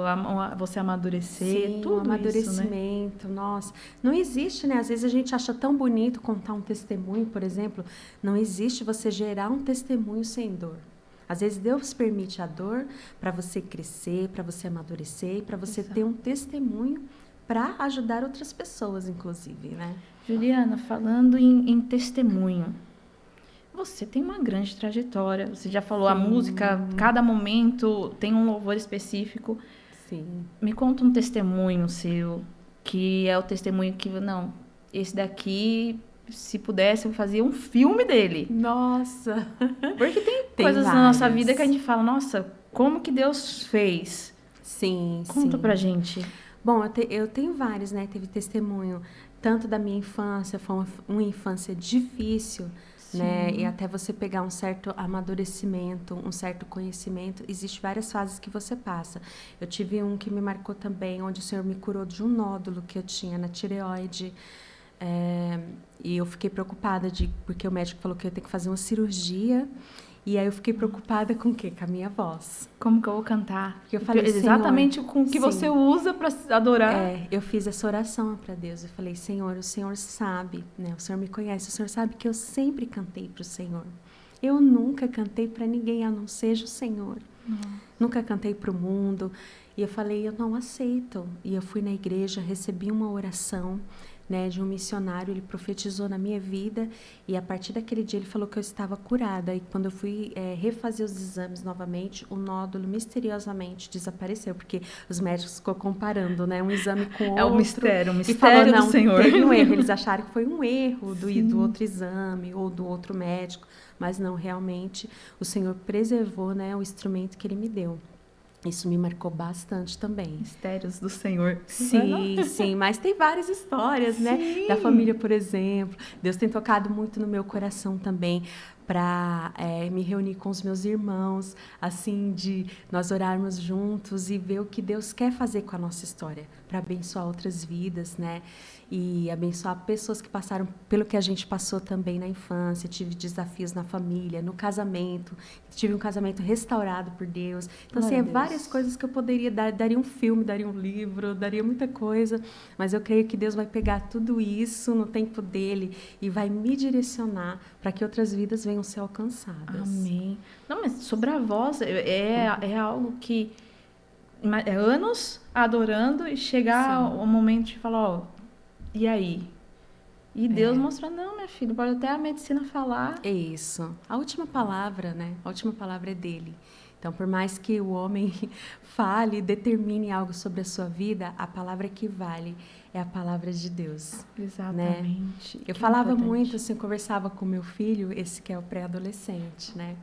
S1: você amadurecer,
S2: sim,
S1: tudo
S2: o amadurecimento,
S1: isso, né?
S2: Nossa. Não existe, né? Às vezes a gente acha tão bonito contar um testemunho, por exemplo. Não existe você gerar um testemunho sem dor. Às vezes Deus permite a dor para você crescer, para você amadurecer, para você ter um testemunho para ajudar outras pessoas, inclusive, né?
S1: Juliana, falando em testemunho, Você tem uma grande trajetória. Você já falou a
S2: Sim.
S1: música, cada momento tem um louvor específico.
S2: Sim.
S1: Me conta um testemunho seu, que é o testemunho que, não, esse daqui, se pudesse, eu fazia um filme dele.
S2: Nossa!
S1: Porque tem
S2: Tem
S1: coisas na nossa
S2: vários.
S1: vida que a gente fala, nossa, como que Deus fez?
S2: Sim,
S1: Conta
S2: sim.
S1: pra gente.
S2: Bom, eu tenho vários, né? Teve testemunho tanto da minha infância, foi uma infância difícil, né? E até você pegar um certo amadurecimento, um certo conhecimento, existe várias fases que você passa. Eu tive um que me marcou também, onde o Senhor me curou de um nódulo que eu tinha na tireoide. E eu fiquei preocupada porque o médico falou que eu ia ter que fazer uma cirurgia. E aí eu fiquei preocupada com o quê? Com a minha voz.
S1: Como que eu vou cantar?
S2: Porque eu falei,
S1: exatamente
S2: Senhor,
S1: com o que
S2: sim.
S1: você usa para adorar.
S2: Eu fiz essa oração para Deus. Eu falei, Senhor, o Senhor sabe, né? O Senhor me conhece, o Senhor sabe que eu sempre cantei para o Senhor. Eu nunca cantei para ninguém a não seja o Senhor. Nunca cantei para o mundo. E eu falei, eu não aceito. E eu fui na igreja, recebi uma oração, né, de um missionário, ele profetizou na minha vida, e a partir daquele dia ele falou que eu estava curada. E quando eu fui refazer os exames novamente, o nódulo misteriosamente desapareceu, porque os médicos ficou comparando, né, um exame com outro.
S1: É o mistério
S2: e falou, não,
S1: do Senhor.
S2: teve um erro. Eles acharam que foi um erro do outro exame ou do outro médico, mas não, realmente o Senhor preservou, né, o instrumento que ele me deu. Isso me marcou bastante também.
S1: Mistérios do Senhor.
S2: Sim, sim, mas tem várias histórias, né?
S1: Sim.
S2: Da família, por exemplo. Deus tem tocado muito no meu coração também para me reunir com os meus irmãos, assim, de nós orarmos juntos e ver o que Deus quer fazer com a nossa história, para abençoar outras vidas, né? E abençoar pessoas que passaram pelo que a gente passou também na infância. Tive desafios na família, no casamento. Tive um casamento restaurado por Deus. Então, assim, várias coisas que eu poderia dar. Daria um filme, daria um livro, daria muita coisa. Mas eu creio que Deus vai pegar tudo isso no tempo dele e vai me direcionar para que outras vidas venham ser alcançadas.
S1: Amém. Não, mas sobre a voz, é algo que... É anos adorando e chegar o momento de falar, ó, e aí? E Deus mostrando, não, minha filha, pode até a medicina falar.
S2: É isso. A última palavra, né? A última palavra é dele. Então, por mais que o homem fale, determine algo sobre a sua vida, a palavra que vale é a palavra de Deus.
S1: Exatamente.
S2: Né? Eu falava muito, assim, eu conversava com meu filho, esse que é o pré-adolescente, né?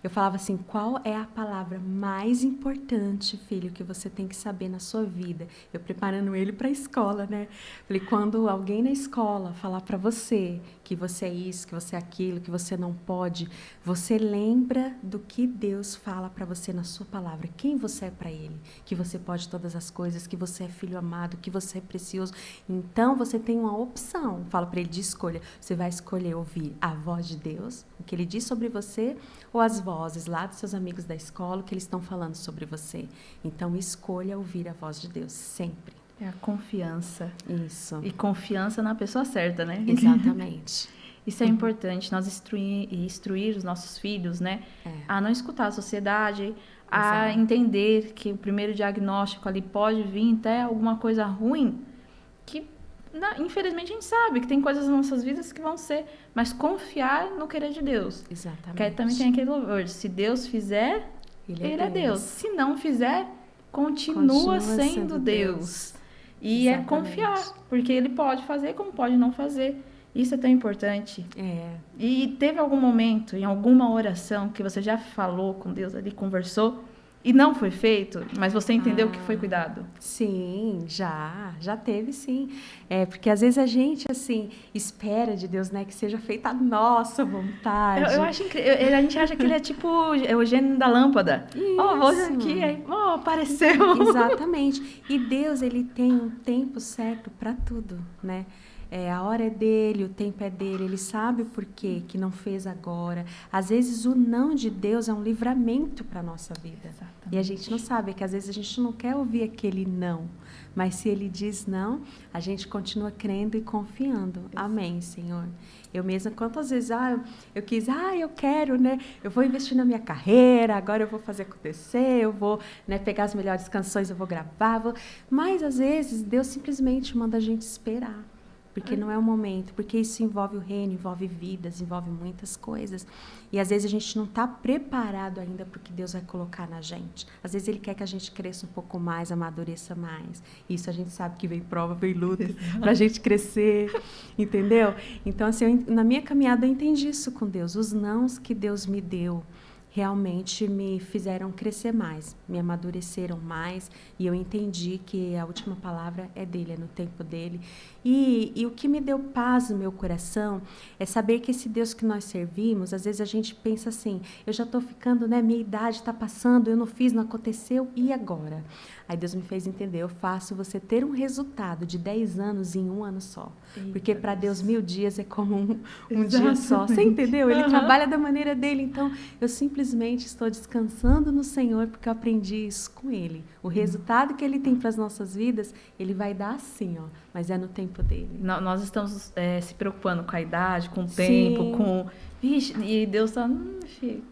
S2: Eu falava assim, qual é a palavra mais importante, filho, que você tem que saber na sua vida? Eu preparando ele para a escola, né? Falei, quando alguém na escola falar para você que você é isso, que você é aquilo, que você não pode, você lembra do que Deus fala para você na sua palavra, quem você é para Ele, que você pode todas as coisas, que você é filho amado, que você é precioso. Então, você tem uma opção, fala para ele de escolha. Você vai escolher ouvir a voz de Deus, o que Ele diz sobre você, ou as vozes lá dos seus amigos da escola, o que eles estão falando sobre você. Então, escolha ouvir a voz de Deus, sempre.
S1: É a confiança.
S2: Isso.
S1: E confiança na pessoa certa, né?
S2: Exatamente.
S1: Isso é importante, nós instruir os nossos filhos, né? A não escutar a sociedade, a entender que o primeiro diagnóstico ali pode vir até alguma coisa ruim, que infelizmente a gente sabe que tem coisas nas nossas vidas que vão ser, mas confiar no querer de Deus.
S2: Exatamente.
S1: Que aí também tem aquele louvor, se Deus fizer, Ele é Deus. Se não fizer, continua sendo Deus. E exatamente. É confiar, porque Ele pode fazer como pode não fazer. Isso é tão importante. E teve algum momento, em alguma oração, que você já falou com Deus ali, conversou, e não foi feito, mas você entendeu que foi cuidado?
S2: Sim, já teve, sim. Porque às vezes a gente, assim, espera de Deus, né, que seja feita a nossa vontade.
S1: Eu acho incrível. A gente acha que ele é tipo o gênio da lâmpada. Vou aqui, aí, apareceu.
S2: Exatamente. E Deus, ele tem um tempo certo para tudo, né? A hora é dele, o tempo é dele, ele sabe o porquê que não fez agora. Às vezes o não de Deus é um livramento para a nossa vida. Exatamente. E a gente não sabe, que às vezes a gente não quer ouvir aquele não. Mas se ele diz não, a gente continua crendo e confiando. Amém, Senhor. Eu mesma, quantas vezes, eu quis, eu quero, né? Eu vou investir na minha carreira, agora eu vou fazer acontecer, eu vou, né, pegar as melhores canções, eu vou gravar. Mas às vezes Deus simplesmente manda a gente esperar. Porque não é o momento, porque isso envolve o reino, envolve vidas, envolve muitas coisas. E às vezes a gente não está preparado ainda para o que Deus vai colocar na gente. Às vezes Ele quer que a gente cresça um pouco mais, amadureça mais. Isso a gente sabe que vem prova, vem luta, para a gente crescer, entendeu? Então, assim, na minha caminhada eu entendi isso com Deus. Os nãos que Deus me deu realmente me fizeram crescer mais, me amadureceram mais, e eu entendi que a última palavra é dele, é no tempo dele. E o que me deu paz no meu coração é saber que esse Deus que nós servimos, às vezes a gente pensa assim, eu já estou ficando, né, minha idade está passando, eu não fiz, não aconteceu, e agora? Aí Deus me fez entender, eu faço você ter um resultado de 10 anos em um ano só. Eita, porque para Deus 1000 dias é como um dia só. Você entendeu? Ele trabalha da maneira dele. Então, eu simplesmente estou descansando no Senhor porque eu aprendi isso com Ele. O resultado que Ele tem para as nossas vidas, Ele vai dar sim, ó, mas é no tempo dele.
S1: Nós estamos se preocupando com a idade, com o tempo, com... Vixe, e Deus está...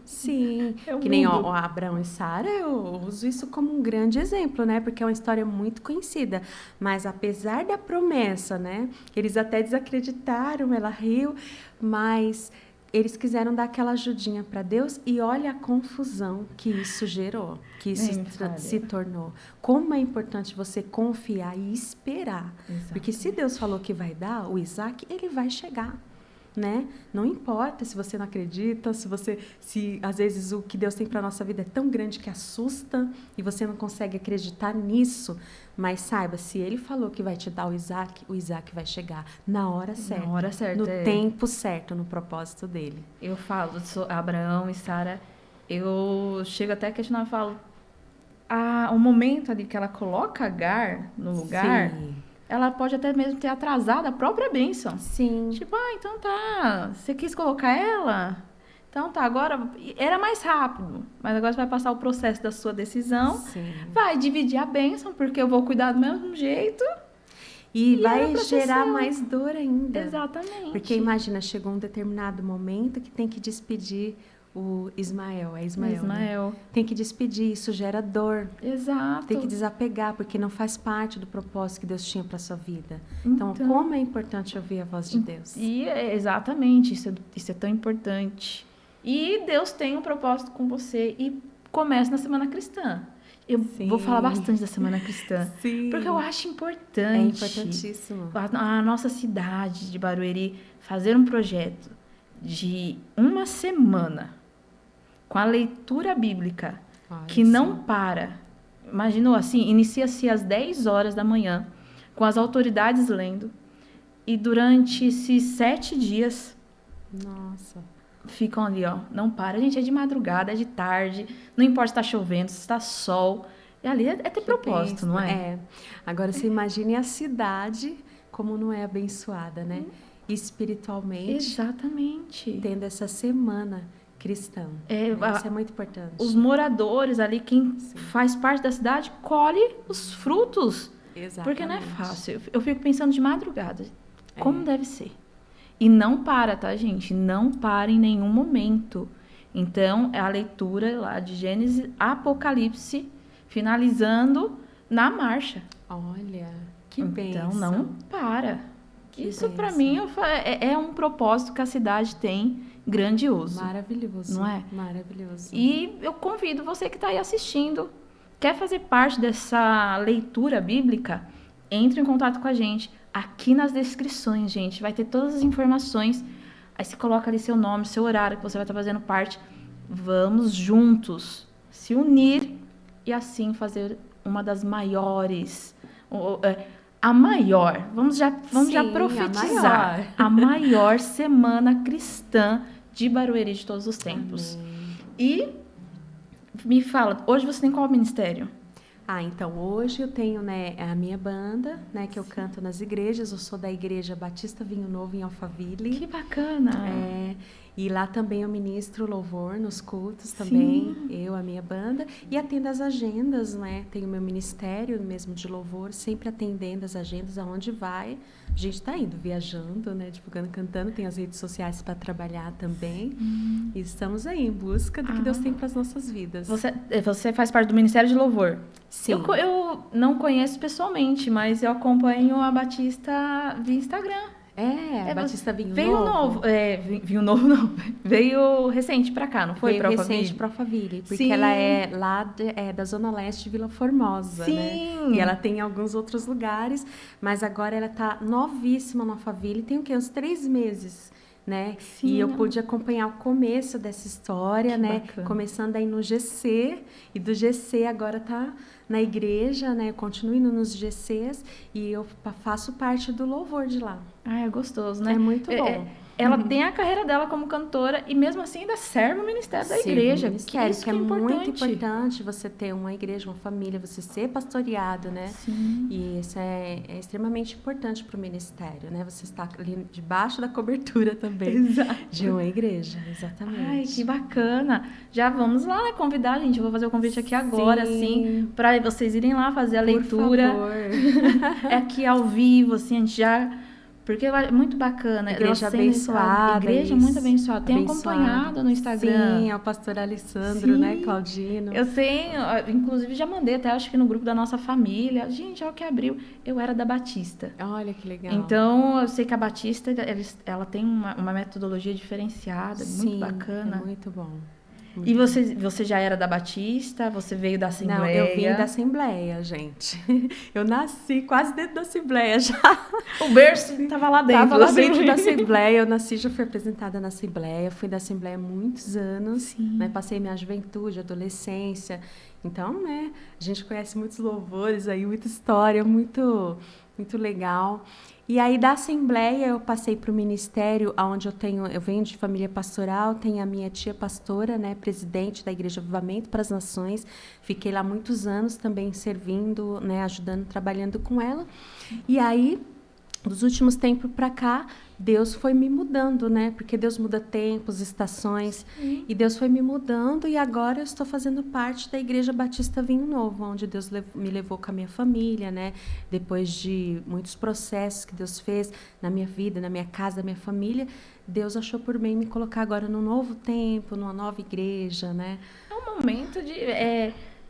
S2: Sim, que nem o Abraão e Sara, eu uso isso como um grande exemplo, né? Porque é uma história muito conhecida. Mas apesar da promessa, né? Eles até desacreditaram, ela riu, mas eles quiseram dar aquela ajudinha para Deus e olha a confusão que isso gerou, que isso se tornou. Como é importante você confiar e esperar. Exatamente. Porque se Deus falou que vai dar o Isaac, ele vai chegar. Né? Não importa se você não acredita, se às vezes o que Deus tem para nossa vida é tão grande que assusta e você não consegue acreditar nisso, mas saiba, se Ele falou que vai te dar o Isaac vai chegar na hora certa, no tempo certo, no propósito dele.
S1: Eu falo, Abraão e Sara, eu chego até a questionar, eu falo, o momento ali que ela coloca Agar no lugar... Sim. Ela pode até mesmo ter atrasado a própria bênção.
S2: Sim.
S1: Tipo, então tá, você quis colocar ela? Então tá, agora era mais rápido, mas agora você vai passar o processo da sua decisão.
S2: Sim.
S1: Vai dividir a bênção, porque eu vou cuidar do mesmo jeito.
S2: E vai gerar mais dor ainda.
S1: Exatamente.
S2: Porque imagina, chegou um determinado momento que tem que despedir o Ismael, Ismael. Né? Tem que despedir, isso gera dor.
S1: Exato.
S2: Tem que desapegar, porque não faz parte do propósito que Deus tinha para sua vida. Então, como é importante ouvir a voz de Deus?
S1: E exatamente, isso é tão importante. E Deus tem um propósito com você e começa na Semana Cristã. Eu vou falar bastante da Semana Cristã.
S2: Sim.
S1: Porque eu acho importante.
S2: É importantíssimo.
S1: A nossa cidade de Barueri fazer um projeto de uma semana com a leitura bíblica, que não para. Imaginou assim, inicia-se às 10 horas da manhã, com as autoridades lendo, e durante esses 7 dias, ficam ali, ó, não para. Gente, é de madrugada, é de tarde, não importa se está chovendo, se está sol, e ali é ter propósito, não é?
S2: É. Agora, você imagine a cidade como não é abençoada, né? Espiritualmente.
S1: Exatamente.
S2: Tendo essa semana cristã. Isso é muito importante.
S1: Os moradores ali, quem faz parte da cidade, colhe os frutos.
S2: Exatamente.
S1: Porque não é fácil. Eu fico pensando de madrugada, como deve ser. E não para, tá, gente? Não para em nenhum momento. Então, é a leitura lá de Gênesis, Apocalipse, finalizando na marcha.
S2: Olha, que bênção.
S1: Então, não para. Isso, para mim, é um propósito que a cidade tem grandioso.
S2: Maravilhoso.
S1: Não é?
S2: Maravilhoso.
S1: E eu convido você que está aí assistindo, quer fazer parte dessa leitura bíblica, entre em contato com a gente. Aqui nas descrições, gente, vai ter todas as informações. Aí você coloca ali seu nome, seu horário que você vai estar fazendo parte. Vamos juntos se unir e assim fazer uma das maiores... A maior, vamos já profetizar, a maior semana cristã de Barueri de todos os tempos.
S2: Amém.
S1: E me fala, hoje você tem qual ministério?
S2: Então, hoje eu tenho, né, a minha banda, né, que eu canto nas igrejas. Eu sou da Igreja Batista Vinho Novo, em Alphaville.
S1: Que bacana!
S2: E lá também eu ministro louvor nos cultos também, eu, a minha banda, e atendo as agendas, né? Tenho meu ministério mesmo de louvor, sempre atendendo as agendas aonde vai. A gente está indo, viajando, né? Divulgando, cantando, tem as redes sociais para trabalhar também. E estamos aí em busca do que Deus tem para as nossas vidas.
S1: Você faz parte do Ministério de Louvor?
S2: Sim.
S1: Eu não conheço pessoalmente, mas eu acompanho a Batista via Instagram.
S2: A Batista Vinho
S1: veio
S2: Novo.
S1: Vinho Novo não. Veio recente pra cá, não foi?
S2: Veio recente pra Alphaville, porque ela é lá da Zona Leste de Vila Formosa, né? E ela tem alguns outros lugares, mas agora ela tá novíssima no Alphaville, tem o quê? Uns 3 meses, né? E eu pude acompanhar o começo dessa história, né? Bacana. Começando aí no GC, e do GC agora tá na igreja, né? Eu continuo indo nos GCs e eu faço parte do louvor de lá.
S1: Ah, é gostoso, né?
S2: É muito bom.
S1: Ela tem a carreira dela como cantora e mesmo assim ainda serve o ministério da igreja.
S2: Ministério, que é muito importante você ter uma igreja, uma família, você ser pastoreado, né?
S1: Sim.
S2: E isso é extremamente importante para o ministério, né? Você está ali debaixo da cobertura também.
S1: Exato.
S2: De uma igreja, exatamente.
S1: Ai, que bacana. Já vamos lá, né, convidar, gente. Eu vou fazer o convite aqui agora, assim, para vocês irem lá fazer a leitura.
S2: Por favor.
S1: É aqui ao vivo, assim, a gente já... Porque é muito bacana.
S2: Igreja abençoada.
S1: Igreja muito abençoada. Tenho acompanhado no Instagram.
S2: Sim, é o pastor Alessandro, né, Claudino.
S1: Eu tenho, inclusive já mandei até, acho que no grupo da nossa família. Gente, olha o que abriu. Eu era da Batista.
S2: Olha que legal.
S1: Então, eu sei que a Batista, ela tem uma metodologia diferenciada, muito bacana.
S2: É muito bom.
S1: E você já era da Batista? Você veio da Assembleia?
S2: Não, eu vim da Assembleia, gente. Eu nasci quase dentro da Assembleia já.
S1: O berço estava lá dentro.
S2: Estava lá dentro da Assembleia. Eu nasci, já fui apresentada na Assembleia. Fui da Assembleia há muitos anos. Né? Passei minha juventude, adolescência. Então, né, a gente conhece muitos louvores aí, muita história, muito legal. E aí, da Assembleia, eu passei para o ministério, onde eu venho de família pastoral, tenho a minha tia pastora, né, presidente da Igreja Avivamento para as Nações. Fiquei lá muitos anos também servindo, né, ajudando, trabalhando com ela. E aí, dos últimos tempos para cá, Deus foi me mudando, né? Porque Deus muda tempos, estações. E Deus foi me mudando e agora eu estou fazendo parte da Igreja Batista Vinho Novo, onde Deus me levou com a minha família, né? Depois de muitos processos que Deus fez na minha vida, na minha casa, na minha família, Deus achou por bem me colocar agora num novo tempo, numa nova igreja, né?
S1: É um momento de...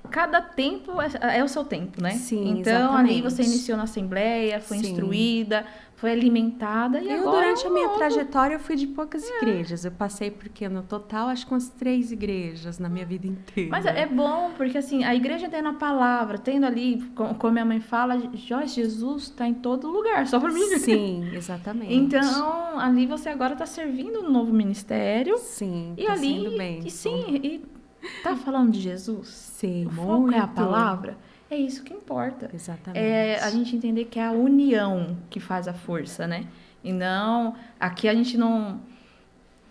S1: Cada tempo é o seu tempo, né?
S2: Sim,
S1: então,
S2: exatamente.
S1: Ali você iniciou na Assembleia, foi instruída, foi alimentada e agora...
S2: Durante a minha trajetória, eu fui de poucas igrejas. Eu passei, no total, acho que umas 3 igrejas na minha vida inteira.
S1: Mas é bom, porque assim, a igreja tendo a palavra, tendo ali, como minha mãe fala, Jesus está em todo lugar, só por mim.
S2: Sim, exatamente.
S1: Então, ali você agora está servindo um novo ministério.
S2: Sim,
S1: e ali,
S2: sendo bem.
S1: E tá falando de Jesus?
S2: Sim,
S1: o foco é a palavra? É isso que importa.
S2: Exatamente.
S1: É a gente entender que é a união que faz a força, né? E não... Aqui a gente não...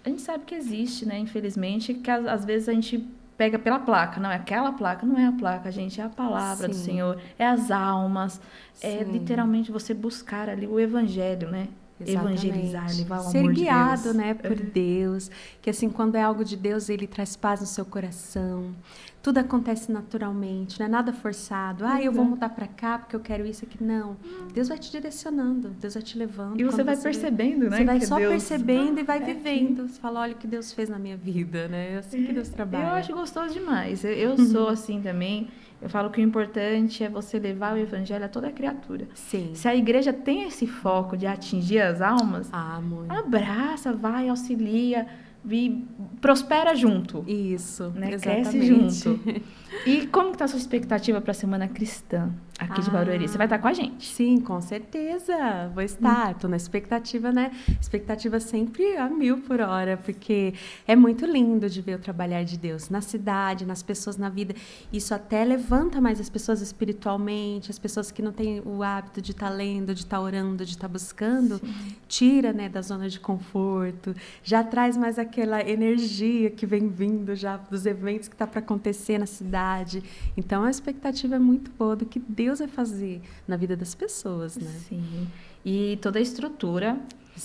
S1: A gente sabe que existe, né? Infelizmente, que às vezes a gente pega pela placa. Não, é aquela placa. Não é a placa, gente. É a palavra do Senhor. É as almas. É literalmente você buscar ali o evangelho, né?
S2: Exatamente.
S1: Evangelizar, levar o amor
S2: Ser guiado,
S1: de Deus.
S2: Né, por Deus, que assim, quando é algo de Deus, Ele traz paz no seu coração, tudo acontece naturalmente, não é nada forçado, eu vou mudar para cá porque eu quero isso aqui, não, Deus vai te direcionando, Deus vai te levando.
S1: E você vai percebendo, né?
S2: Você vai só percebendo e vai vivendo, você fala, olha o que Deus fez na minha vida, né, é assim que Deus trabalha.
S1: Eu acho gostoso demais, eu sou assim também. Eu falo que o importante é você levar o evangelho a toda criatura.
S2: Sim.
S1: Se a igreja tem esse foco de atingir as almas,
S2: muito.
S1: Abraça, vai, auxilia, prospera junto.
S2: Isso,
S1: né?
S2: Exatamente.
S1: Cresce junto. E como está a sua expectativa para a Semana Cristã aqui de Barueri? Você vai estar com a gente?
S2: Sim, com certeza. Vou estar. Estou na expectativa, né? Expectativa sempre a 1000 por hora, porque é muito lindo de ver o trabalhar de Deus na cidade, nas pessoas, na vida. Isso até levanta mais as pessoas espiritualmente, as pessoas que não têm o hábito de estar lendo, de estar orando, de estar buscando. Sim. Tira, né, da zona de conforto, já traz mais aquela energia que vem vindo já dos eventos que está para acontecer na cidade. Então, a expectativa é muito boa do que Deus vai fazer na vida das pessoas, né?
S1: Sim. E toda a estrutura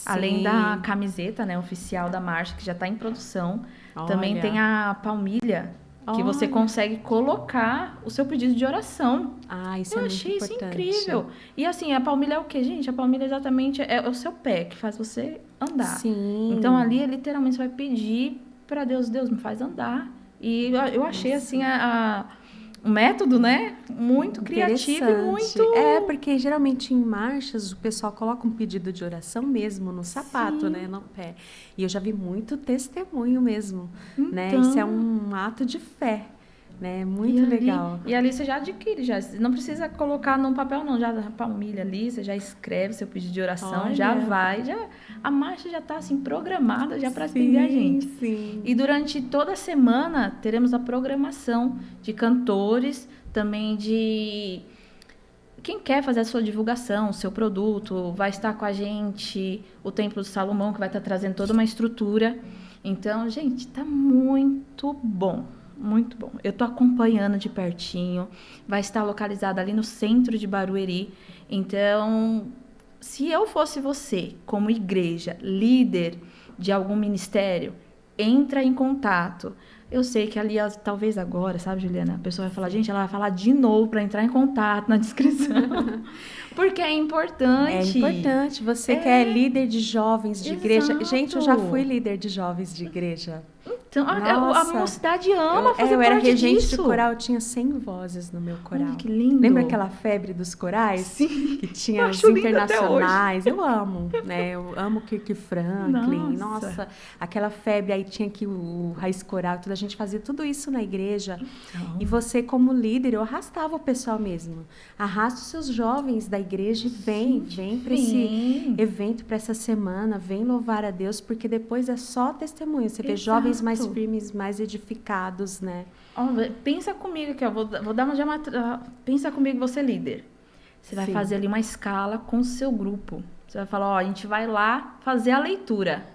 S1: Além
S2: Sim.
S1: da camiseta, né, oficial da marcha, que já está em produção, também
S2: Olha.
S1: tem a palmilha, que você
S2: Olha.
S1: consegue colocar o seu pedido de oração.
S2: Ah, isso
S1: Eu
S2: é muito
S1: achei isso
S2: importante.
S1: incrível. E assim, a palmilha é o quê, gente? A palmilha exatamente é o seu pé, que faz você andar.
S2: Sim.
S1: Então ali, literalmente, você vai pedir para Deus, Deus me faz andar. E eu achei, assim, o método, né? Muito criativo e muito...
S2: É, porque geralmente em marchas o pessoal coloca um pedido de oração mesmo no sapato,
S1: Sim.
S2: né? No pé. E eu já vi muito testemunho mesmo, né?
S1: Então.
S2: Isso é um ato de fé, né? Muito legal.
S1: E ali você já adquire, já. Você não precisa colocar num papel, não. Já a palmilha ali, você já escreve seu pedido de oração,
S2: Olha.
S1: já vai. A marcha já está assim, programada já para atender a gente.
S2: Sim.
S1: E durante toda a semana teremos a programação de cantores, também de... Quem quer fazer a sua divulgação, o seu produto, vai estar com a gente, o Templo do Salomão, que vai estar trazendo toda uma estrutura. Então, gente, tá muito bom. Muito bom. Eu tô acompanhando de pertinho. Vai estar localizada ali no centro de Barueri. Então, se eu fosse você, como igreja, líder de algum ministério, entra em contato. Eu sei que ali, talvez agora, sabe, Juliana? A pessoa vai falar, gente, ela vai falar de novo para entrar em contato na descrição. Porque é importante.
S2: É importante. Você que é líder de jovens de igreja. Gente, eu já fui líder de jovens de igreja.
S1: Então, a mocidade ama fazer
S2: eu era
S1: parte
S2: regente
S1: disso.
S2: de coral, eu tinha 100 vozes no meu coral.
S1: Olha, que lindo.
S2: Lembra aquela febre dos corais?
S1: Sim.
S2: Que tinha os
S1: Acho lindo
S2: internacionais. Eu amo, né? Eu amo Kirk Franklin. Nossa, aquela febre aí tinha que o raiz coral, toda a gente fazia tudo isso na igreja. Então. E você, como líder, eu arrastava o pessoal mesmo. Arrasta os seus jovens da igreja e vem para esse evento, para essa semana, vem louvar a Deus, porque depois é só testemunho. Você vê jovens mais firmes, mais edificados, né?
S1: Pensa comigo aqui, ó, vou dar uma... Pensa comigo, você líder. Você vai fazer ali uma escala com o seu grupo. Você vai falar, ó, a gente vai lá fazer a leitura.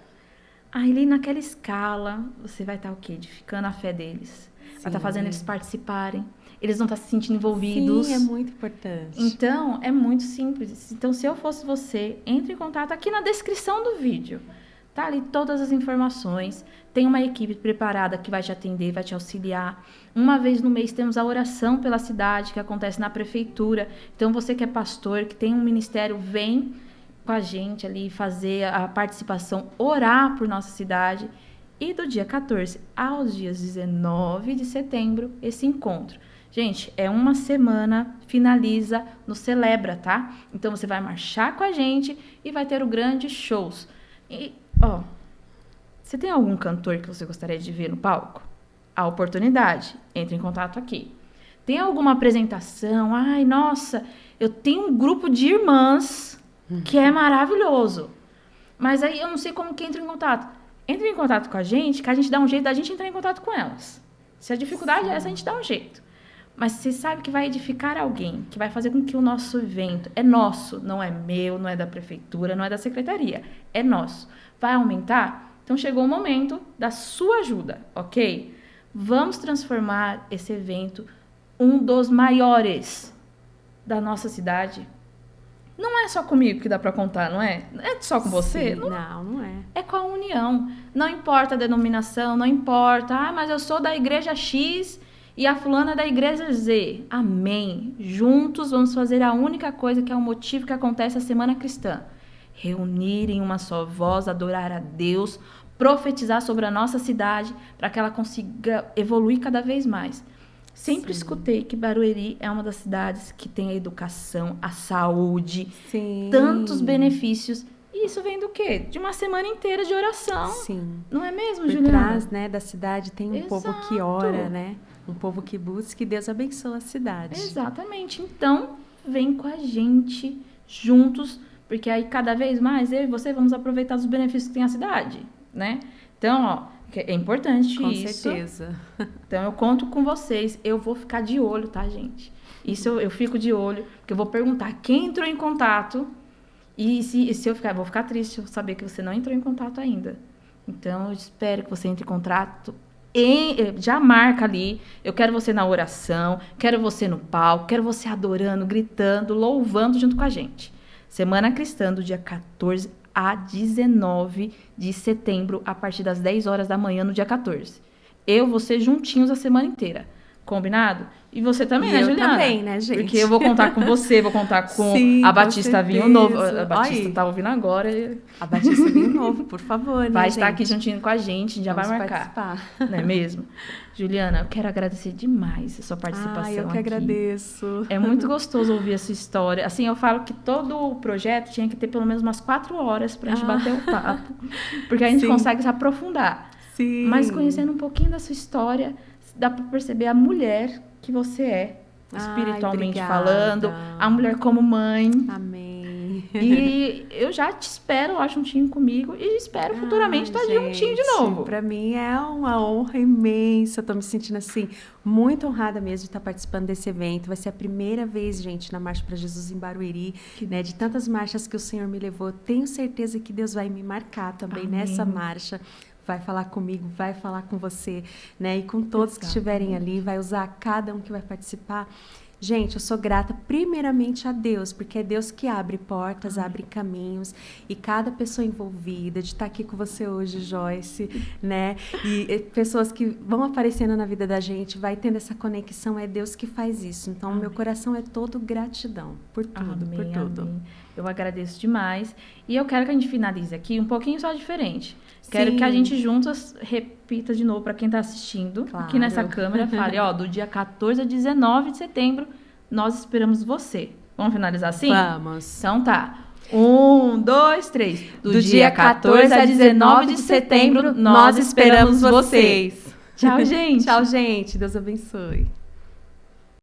S1: Aí ali naquela escala, você vai estar o quê? Edificando a fé deles. Vai estar fazendo eles participarem. Eles vão estar se sentindo envolvidos.
S2: Sim, é muito importante.
S1: Então, é muito simples. Então, se eu fosse você, entre em contato aqui na descrição do vídeo. Tá ali todas as informações. Tem uma equipe preparada que vai te atender, vai te auxiliar. Uma vez no mês temos a oração pela cidade, que acontece na prefeitura. Então, você que é pastor, que tem um ministério, vem com a gente ali fazer a participação, orar por nossa cidade. E do dia 14 aos dias 19 de setembro, esse encontro. Gente, é uma semana, finaliza no Celebra, tá? Então, você vai marchar com a gente e vai ter o grande shows. E, ó, você tem algum cantor que você gostaria de ver no palco? A oportunidade, entre em contato aqui. Tem alguma apresentação? Ai, nossa, eu tenho um grupo de irmãs que é maravilhoso. Mas aí eu não sei como que entra em contato. Entre em contato com a gente, que a gente dá um jeito da gente entrar em contato com elas. Se a dificuldade é essa, a gente dá um jeito. Mas você sabe que vai edificar alguém, que vai fazer com que o nosso evento é nosso, não é meu, não é da prefeitura, não é da secretaria, é nosso. Vai aumentar? Então chegou o momento da sua ajuda, ok? Vamos transformar esse evento um dos maiores da nossa cidade. Não é só comigo que dá para contar, não é? Não é só com você?
S2: Sim, não é.
S1: É com a união. Não importa a denominação, não importa. Ah, mas eu sou da igreja X e a fulana é da igreja Z. Amém. Juntos vamos fazer a única coisa que é o motivo que acontece a Semana Cristã. Reunir em uma só voz, adorar a Deus, profetizar sobre a nossa cidade para que ela consiga evoluir cada vez mais. Sempre escutei que Barueri é uma das cidades que tem a educação, a saúde, tantos benefícios. E isso vem do quê? De uma semana inteira de oração.
S2: Sim.
S1: Não é mesmo,
S2: Por
S1: Juliana?
S2: trás, né, da cidade tem um povo que ora, né? Um povo que busca e Deus abençoa a cidade.
S1: Exatamente. Então, vem com a gente juntos, porque aí cada vez mais eu e você vamos aproveitar os benefícios que tem a cidade, né? Então, ó, é importante
S2: com
S1: isso.
S2: Com certeza.
S1: Então, eu conto com vocês. Eu vou ficar de olho, tá, gente? Isso eu fico de olho, porque eu vou perguntar quem entrou em contato. E se eu vou ficar triste eu saber que você não entrou em contato ainda. Então, eu espero que você entre em contato. Já marca ali. Eu quero você na oração, quero você no palco, quero você adorando, gritando, louvando junto com a gente. Semana Cristã, do dia 14 a 19 de setembro, a partir das 10 horas da manhã, no dia 14. Eu e você juntinhos a semana inteira. Combinado? E você também,
S2: E
S1: né,
S2: eu
S1: Juliana?
S2: também, né, gente?
S1: Porque eu vou contar com você, vou contar com
S2: Sim,
S1: a
S2: com
S1: Batista Vinho
S2: certeza.
S1: Novo. A Batista
S2: Aí.
S1: tá ouvindo agora.
S2: A Batista Vinho Novo, por favor, né,
S1: Vai
S2: gente?
S1: estar aqui juntinho com a gente, já
S2: Vamos
S1: vai marcar.
S2: participar.
S1: Não é mesmo? Juliana, eu quero agradecer demais a sua participação
S2: Eu que
S1: aqui.
S2: agradeço.
S1: É muito gostoso ouvir essa história. Assim, eu falo que todo o projeto tinha que ter pelo menos umas 4 horas pra gente bater o papo. Porque a gente
S2: Sim.
S1: consegue se aprofundar.
S2: Sim.
S1: Mas conhecendo um pouquinho da sua história, dá pra perceber a mulher que você é, espiritualmente
S2: obrigada.
S1: falando, a mulher como mãe.
S2: Amém.
S1: E eu já te espero lá juntinho comigo e espero futuramente estar juntinho de novo.
S2: Para mim é uma honra imensa. Estou me sentindo assim muito honrada mesmo de estar participando desse evento. Vai ser a primeira vez, gente, na Marcha para Jesus em Barueri, né? De tantas marchas que o Senhor me levou, tenho certeza que Deus vai me marcar também nessa marcha. Vai falar comigo, vai falar com você, né? E com todos que estiverem ali, vai usar cada um que vai participar. Gente, eu sou grata primeiramente a Deus, porque é Deus que abre portas, abre caminhos, e cada pessoa envolvida, de estar aqui com você hoje, Joyce, né? E pessoas que vão aparecendo na vida da gente, vai tendo essa conexão, é Deus que faz isso. Então, meu coração é todo gratidão por tudo, por tudo.
S1: Amém. Eu agradeço demais. E eu quero que a gente finalize aqui um pouquinho só diferente. Quero que a gente juntas repita de novo para quem está assistindo aqui nessa câmera. Fale, do dia 14 a 19 de setembro, nós esperamos você. Vamos finalizar assim?
S2: Vamos.
S1: Então tá. 1, 2, 3. Do dia 14 a 19 de setembro, nós esperamos vocês. Tchau, gente.
S2: Tchau, gente. Deus abençoe.